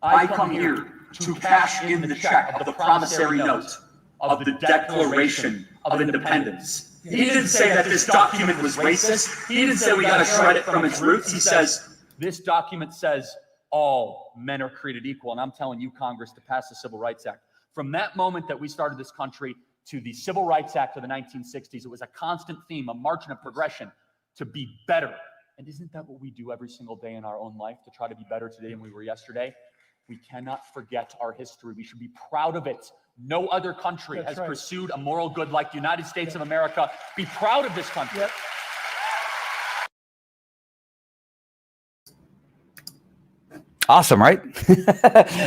I come here to cash in the check of the promissory note of the Declaration of Independence. He didn't say that this document was racist. He didn't say we got to shred it from its roots. He says, this document says all men are created equal. And I'm telling you, Congress, to pass the Civil Rights Act. From that moment that we started this country to the Civil Rights Act of the 1960s. It was a constant theme, a march and a progression to be better. And isn't that what we do every single day in our own life, to try to be better today than we were yesterday? We cannot forget our history. We should be proud of it. No other country has pursued a moral good like the United States of America. Be proud of this country. Awesome, right?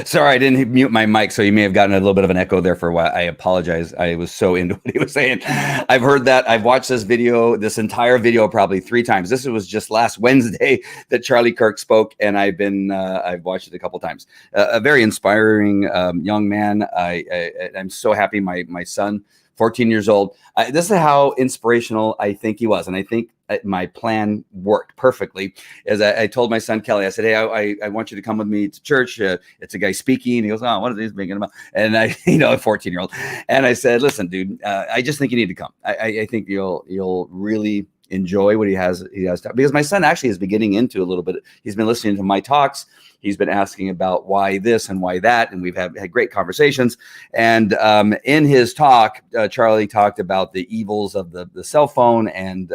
Sorry, I didn't mute my mic, so you may have gotten a little bit of an echo there for a while. I apologize. I was so into what he was saying. I've heard that. I've watched this video, this entire video, probably 3 times. This was just last Wednesday that Charlie Kirk spoke, and I've watched it a couple times. A very inspiring young man. I'm so happy my son, 14 years old. This is how inspirational I think he was, and I think my plan worked perfectly. As I told my son Kelly, I said, "Hey, I want you to come with me to church. It's a guy speaking." He goes, "Oh, what are these speaking about?" And I, a 14-year-old, and I said, "Listen, dude, I just think you need to come. I think you'll really enjoy what he has to, because my son actually is beginning into a little bit. He's been listening to my talks. He's been asking about why this and why that, and we've had great conversations. And in his talk, Charlie talked about the evils of the cell phone and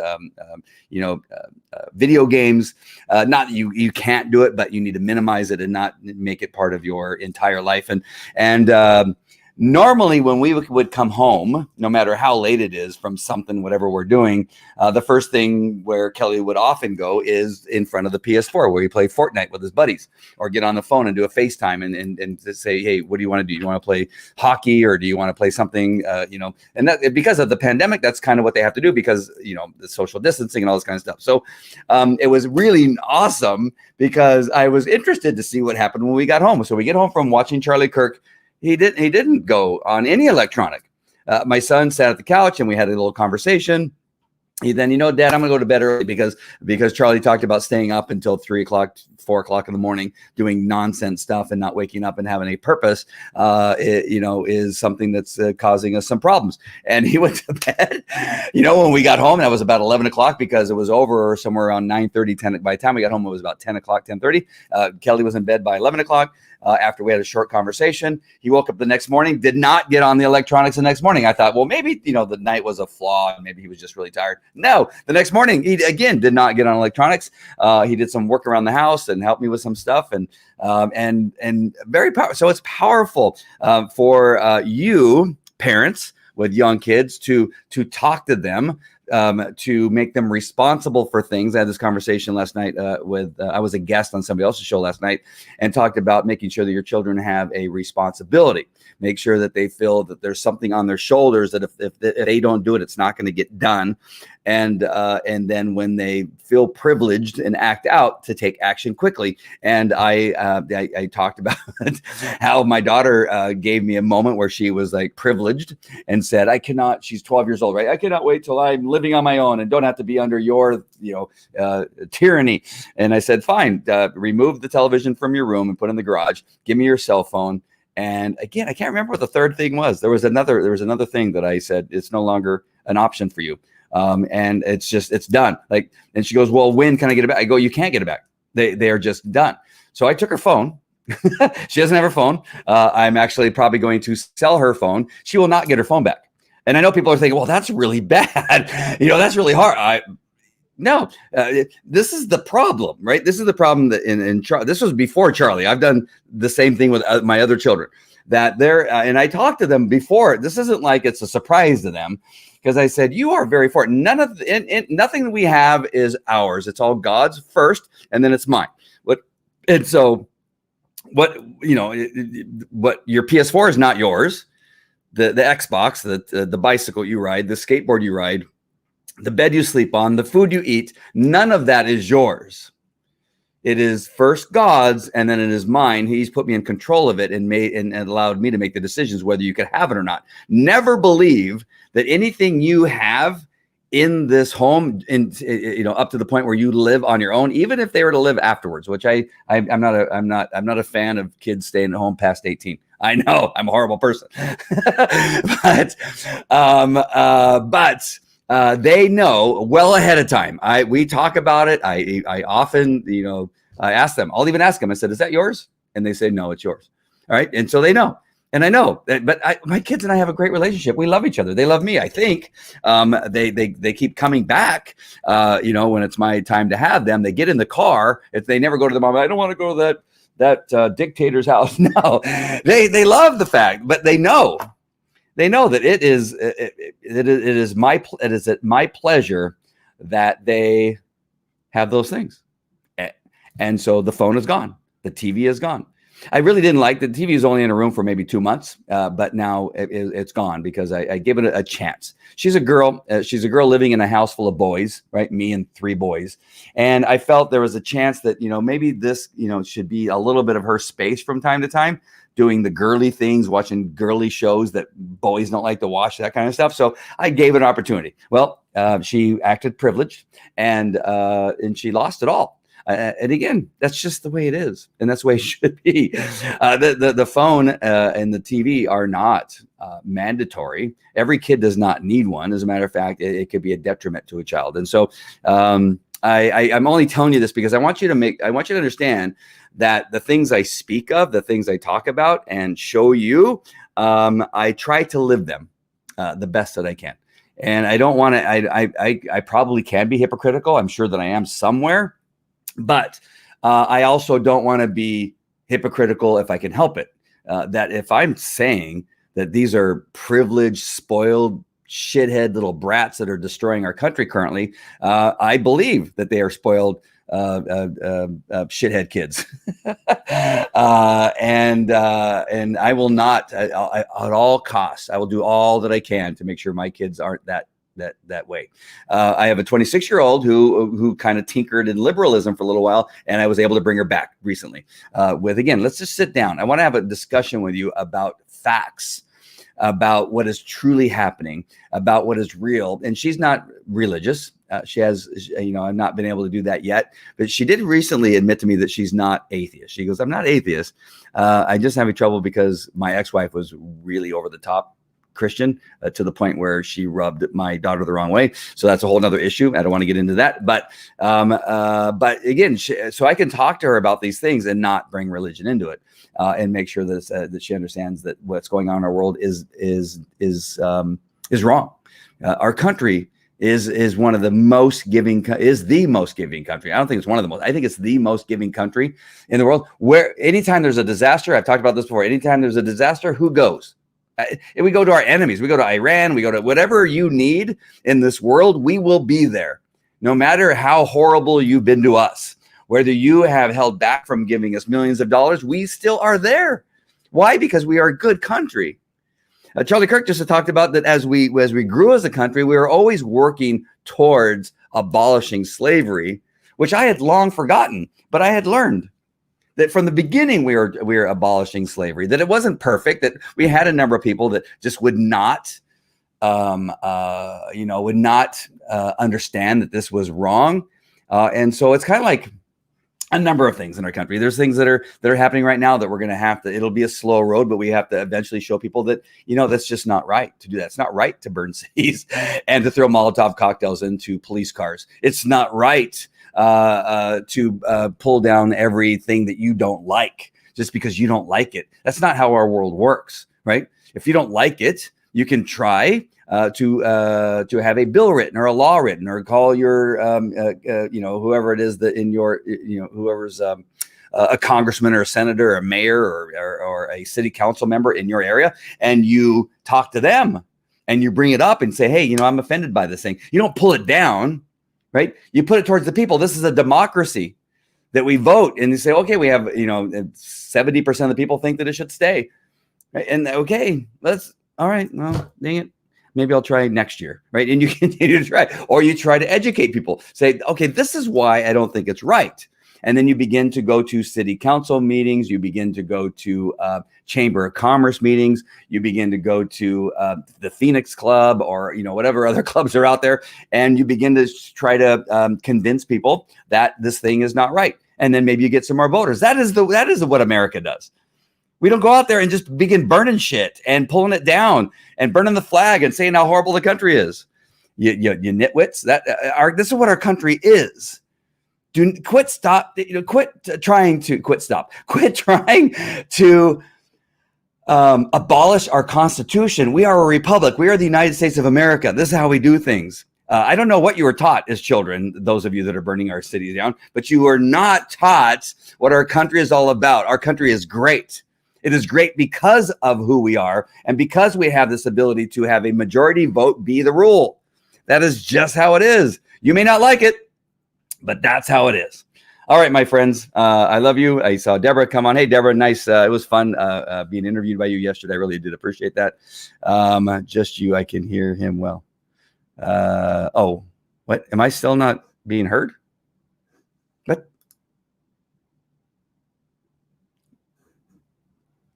video games. Not that you can't do it, but you need to minimize it and not make it part of your entire life. And normally when we would come home, no matter how late it is from something, whatever we're doing, the first thing where Kelly would often go is in front of the PS4, where he play Fortnite with his buddies, or get on the phone and do a FaceTime and say, "Hey, what do you want to do? You want to play hockey, or do you want to play something?" And that, because of the pandemic, that's kind of what they have to do, because the social distancing and all this kind of stuff. So it was really awesome, because I was interested to see what happened when we got home. So we get home from watching Charlie Kirk. He didn't go on any electronic. My son sat at the couch and we had a little conversation. He then, "Dad, I'm gonna go to bed early because Charlie talked about staying up until 3 o'clock, 4 o'clock in the morning, doing nonsense stuff and not waking up and having a purpose, is something that's causing us some problems." And he went to bed. When we got home, that was about 11 o'clock, because it was over somewhere around 9:30, 10. By the time we got home, it was about 10 o'clock, 10:30. Kelly was in bed by 11 o'clock. After we had a short conversation, he woke up the next morning, did not get on the electronics the next morning. I thought, well, maybe, the night was a flaw and maybe he was just really tired. No, the next morning, he again did not get on electronics. He did some work around the house and helped me with some stuff, and very powerful. So it's powerful for you parents with young kids to talk to them, to make them responsible for things. I had this conversation last night I was a guest on somebody else's show last night, and talked about making sure that your children have a responsibility. Make sure that they feel that there's something on their shoulders, that if they don't do it, it's not going to get done. And then when they feel privileged and act out, to take action quickly. And I talked about how my daughter gave me a moment where she was like privileged and said, she's 12 years old, right? "I cannot wait till I'm living on my own and don't have to be under your, tyranny." And I said, "Fine, remove the television from your room and put it in the garage. Give me your cell phone." And again, I can't remember what the third thing was. There was another thing that I said, "It's no longer an option for you." And it's done. And she goes, "Well, when can I get it back?" I go, "You can't get it back. They are just done." So I took her phone. She doesn't have her phone. I'm actually probably going to sell her phone. She will not get her phone back. And I know people are thinking, well, that's really bad. That's really hard. No, this is the problem, right? This is the problem that this was before Charlie. I've done the same thing with my other children, that and I talked to them before. This isn't like it's a surprise to them, because I said, "You are very fortunate. Nothing that we have is ours. It's all God's first, and then it's mine." What your PS4 is not yours. The Xbox, the bicycle you ride, the skateboard you ride, the bed you sleep on, the food you eat, none of that is yours. It is first God's, and then it is mine. He's put me in control of it and allowed me to make the decisions whether you could have it or not. Never believe that anything you have in this home, up to the point where you live on your own, even if they were to live afterwards, which I'm not a fan of kids staying at home past 18. I know I'm a horrible person, but they know well ahead of time. We talk about it. I often, I ask them. I'll even ask them. I said, "Is that yours?" And they say, "No, it's yours." All right, and so they know. And I know, but my kids and I have a great relationship. We love each other. They love me, I think. They keep coming back. When it's my time to have them, they get in the car. If they never go to the mom, I don't want to go to that dictator's house. No, they love the fact, but they know that it is my pleasure that they have those things. And so the phone is gone. The TV is gone. I really didn't like the TV was only in a room for maybe 2 months, but now it's gone because I gave it a chance. She's a girl. She's a girl living in a house full of boys, right? Me and 3 boys. And I felt there was a chance that, maybe this, should be a little bit of her space from time to time, doing the girly things, watching girly shows that boys don't like to watch, that kind of stuff. So I gave it an opportunity. Well, she acted privileged and she lost it all. And again, that's just the way it is, and that's the way it should be. The phone and the TV are not mandatory. Every kid does not need one. As a matter of fact, it could be a detriment to a child. And so I'm only telling you this because I want you to understand that the things I speak of, the things I talk about and show you, I try to live them the best that I can. And I don't want to. I probably can be hypocritical. I'm sure that I am somewhere. But I also don't want to be hypocritical if I can help it. That if I'm saying that these are privileged, spoiled, shithead little brats that are destroying our country currently, I believe that they are spoiled shithead kids. And I will not, at all costs, I will do all that I can to make sure my kids aren't that way. I have a 26-year-old who kind of tinkered in liberalism for a little while, and I was able to bring her back recently. Again, let's just sit down. I want to have a discussion with you about facts, about what is truly happening, about what is real. And she's not religious. She has, I've not been able to do that yet, but she did recently admit to me that she's not atheist. She goes, I'm not atheist. I just having trouble because my ex-wife was really over the top Christian to the point where she rubbed my daughter the wrong way. So that's a whole nother issue. I don't want to get into that, but again, so I can talk to her about these things and not bring religion into it, and make sure that she understands that what's going on in our world is wrong. Our country is one of the most giving, is the most giving country. I don't think it's one of the most, I think it's the most giving country in the world, where anytime there's a disaster, I've talked about this before, anytime there's a disaster, who goes? We go to our enemies. We go to Iran. We go to whatever you need in this world. We will be there, no matter how horrible you've been to us. Whether you have held back from giving us millions of dollars, we still are there. Why? Because we are a good country. Charlie Kirk just talked about that as we grew as a country, we were always working towards abolishing slavery, which I had long forgotten, but I had learned that from the beginning we were abolishing slavery, that it wasn't perfect, that we had a number of people that just would not understand that this was wrong. And so it's kind of like a number of things in our country. There's things that are happening right now that we're going to have to, it'll be a slow road, but we have to eventually show people that, that's just not right to do that. It's not right to burn cities and to throw Molotov cocktails into police cars. It's not right to pull down everything that you don't like just because you don't like it. That's not how our world works, right? If you don't like it, you can try to have a bill written or a law written, or call your whoever it is that in your whoever's a congressman or a senator or a mayor or a city council member in your area, and you talk to them and you bring it up and say, hey, I'm offended by this thing. You don't pull it down. Right? You put it towards the people. This is a democracy that we vote, and you say, okay, we have, 70% of the people think that it should stay. Right? And okay, all right, well, dang it. Maybe I'll try next year. Right? And you continue to try, or you try to educate people. Say, okay, this is why I don't think it's right. And then you begin to go to city council meetings. You begin to go to Chamber of Commerce meetings. You begin to go to the Phoenix Club, or whatever other clubs are out there, and you begin to try to convince people that this thing is not right. And then maybe you get some more voters. That is what America does. We don't go out there and just begin burning shit and pulling it down and burning the flag and saying how horrible the country is. You nitwits. This is what our country is. Quit trying to abolish our Constitution. We are a republic. We are the United States of America. This is how we do things. I don't know what you were taught as children, those of you that are burning our cities down, but you were not taught what our country is all about. Our country is great. It is great because of who we are and because we have this ability to have a majority vote be the rule. That is just how it is. You may not like it, but that's how it is. All right, my friends, I love you. I saw Deborah come on. Hey, Deborah, nice. It was fun being interviewed by you yesterday. I really did appreciate that. Just you, I can hear him well. Oh, what? Am I still not being heard? What?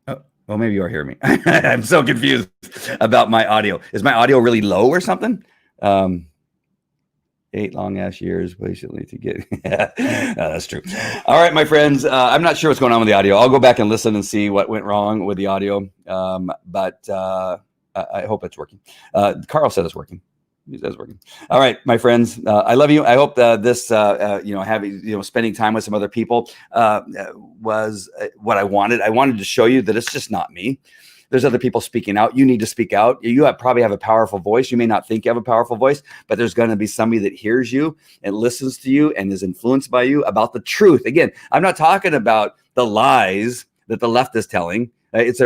Oh, well, maybe you are hearing me. I'm so confused about my audio. Is my audio really low or something? 8 long ass years patiently to get. That's true. All right, my friends. I'm not sure what's going on with the audio. I'll go back and listen and see what went wrong with the audio. But I hope it's working. Carl said it's working. He says it's working. All right, my friends. I love you. I hope this, having, spending time with some other people was what I wanted. I wanted to show you that it's just not me. There's other people speaking out. You need to speak out. You probably have a powerful voice. You may not think you have a powerful voice, but there's going to be somebody that hears you and listens to you and is influenced by you about the truth. Again, I'm not talking about the lies that the left is telling. It's a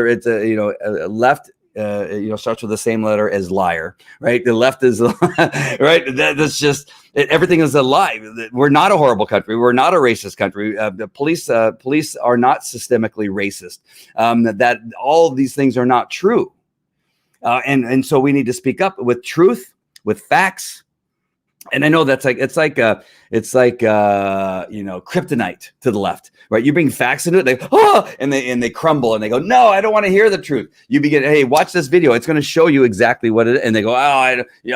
left. Starts with the same letter as liar, right? The left is right. That's just everything is a lie. We're not a horrible country. We're not a racist country. The police are not systemically racist. That all of these things are not true, and so we need to speak up with truth, with facts. And I know that's it's like kryptonite to the left, right? You bring facts into it, they crumble and they go, no, I don't want to hear the truth. You begin, hey, watch this video. It's going to show you exactly what it is. And they go,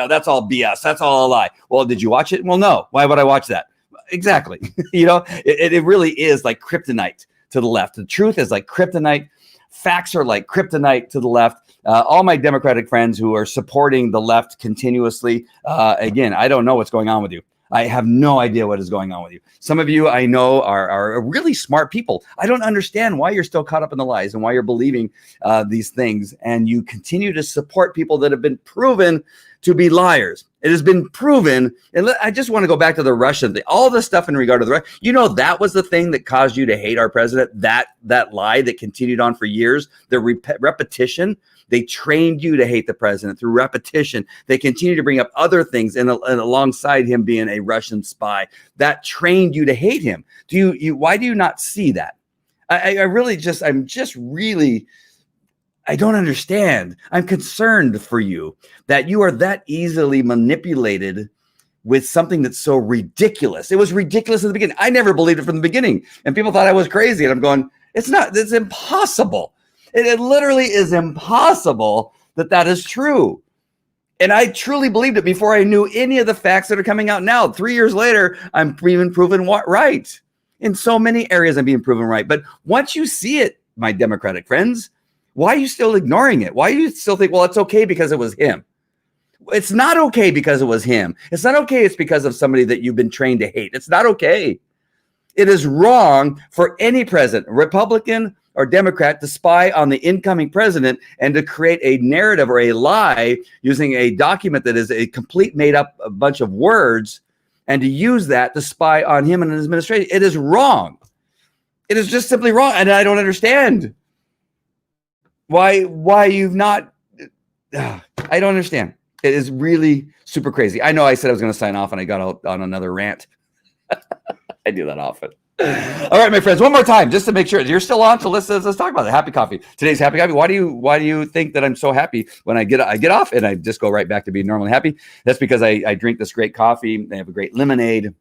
that's all BS. That's all a lie. Well, did you watch it? Well, no. Why would I watch that? Exactly. It really is like kryptonite to the left. The truth is like kryptonite. Facts are like kryptonite to the left. All my Democratic friends who are supporting the left continuously, again, I don't know what's going on with you. I have no idea what is going on with you. Some of you I know are really smart people. I don't understand why you're still caught up in the lies and why you're believing these things. And you continue to support people that have been proven to be liars. It has been proven. And I just want to go back to the Russian thing. All the stuff in regard to the Russian. That was the thing that caused you to hate our president. That lie that continued on for years. The repetition. They trained you to hate the president through repetition. They continue to bring up other things and alongside him being a Russian spy. That trained you to hate him. Why do you not see that? I don't understand. I'm concerned for you that you are that easily manipulated with something that's so ridiculous. It was ridiculous in the beginning. I never believed it from the beginning. And people thought I was crazy. And I'm going, it's impossible. It literally is impossible that is true. And I truly believed it before I knew any of the facts that are coming out now. 3 years later, I'm being proven right. In so many areas, I'm being proven right. But once you see it, my Democratic friends, why are you still ignoring it? Why do you still think, well, it's okay because it was him? It's not okay because it was him. It's not okay. It's because of somebody that you've been trained to hate. It's not okay. It is wrong for any president, Republican or Democrat, to spy on the incoming president and to create a narrative or a lie using a document that is a complete made up a bunch of words and to use that to spy on him and his administration. It is wrong. It is just simply wrong. And I don't understand why you've not. I don't understand. It is really super crazy. I know I said I was going to sign off and I got on another rant. I do that often. All right, my friends, one more time, just to make sure you're still on to listen. Let's talk about it. Happy coffee. Today's happy coffee. Why do you think that I'm so happy when I get off and I just go right back to being normally happy? That's because I drink this great coffee. They have a great lemonade,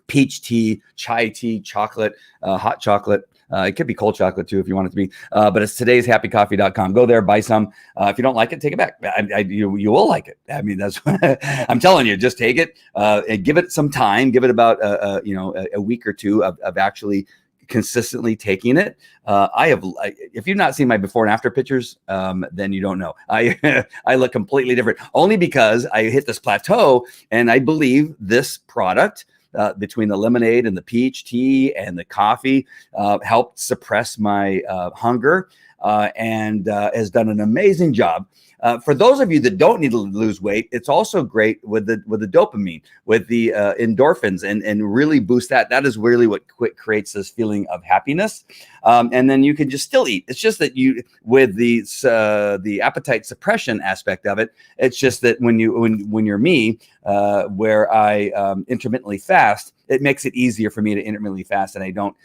peach tea, chai tea, chocolate, hot chocolate. It could be cold chocolate too if you want it to be. But it's todayshappycoffee.com. Go there, buy some. If you don't like it, take it back. You will like it. I mean, that's I'm telling you. Just take it and give it some time. Give it about a week or two of actually consistently taking it. If you've not seen my before and after pictures, then you don't know. I look completely different only because I hit this plateau, and I believe this product. Between the lemonade and the peach tea and the coffee helped suppress my hunger. and has done an amazing job. For those of you that don't need to lose weight, it's also great with the dopamine, with the endorphins, and really boost that. That is really what creates this feeling of happiness. And then you can just still eat. It's just that you, with the appetite suppression aspect of it, it's just that when you're me, where I intermittently fast, it makes it easier for me to intermittently fast, and I don't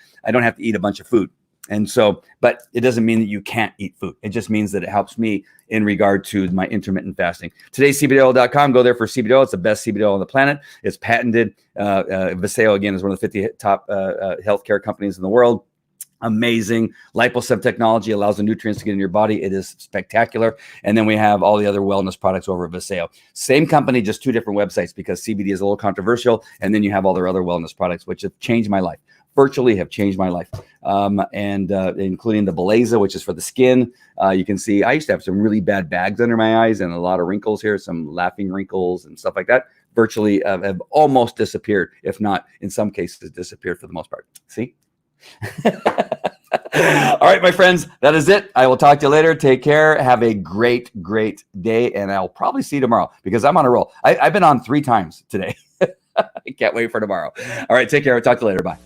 have to eat a bunch of food. And so, but it doesn't mean that you can't eat food. It just means that it helps me in regard to my intermittent fasting. Today's CBDoil.com. Go there for CBD oil. It's the best CBD oil on the planet. It's patented. Viseo, again, is one of the 50 top healthcare companies in the world. Amazing. Liposem technology allows the nutrients to get in your body. It is spectacular. And then we have all the other wellness products over at Viseo. Same company, just two different websites, because CBD is a little controversial. And then you have all their other wellness products, which have changed my life. Virtually have changed my life, and including the Beleza, which is for the skin. You can see I used to have some really bad bags under my eyes and a lot of wrinkles here, some laughing wrinkles and stuff like that. Virtually have almost disappeared, if not in some cases disappeared for the most part. See? All right, my friends, that is it. I will talk to you later. Take care. Have a great, great day, and I'll probably see you tomorrow because I'm on a roll. I've been on 3 times today. I can't wait for tomorrow. All right, take care. I'll talk to you later. Bye.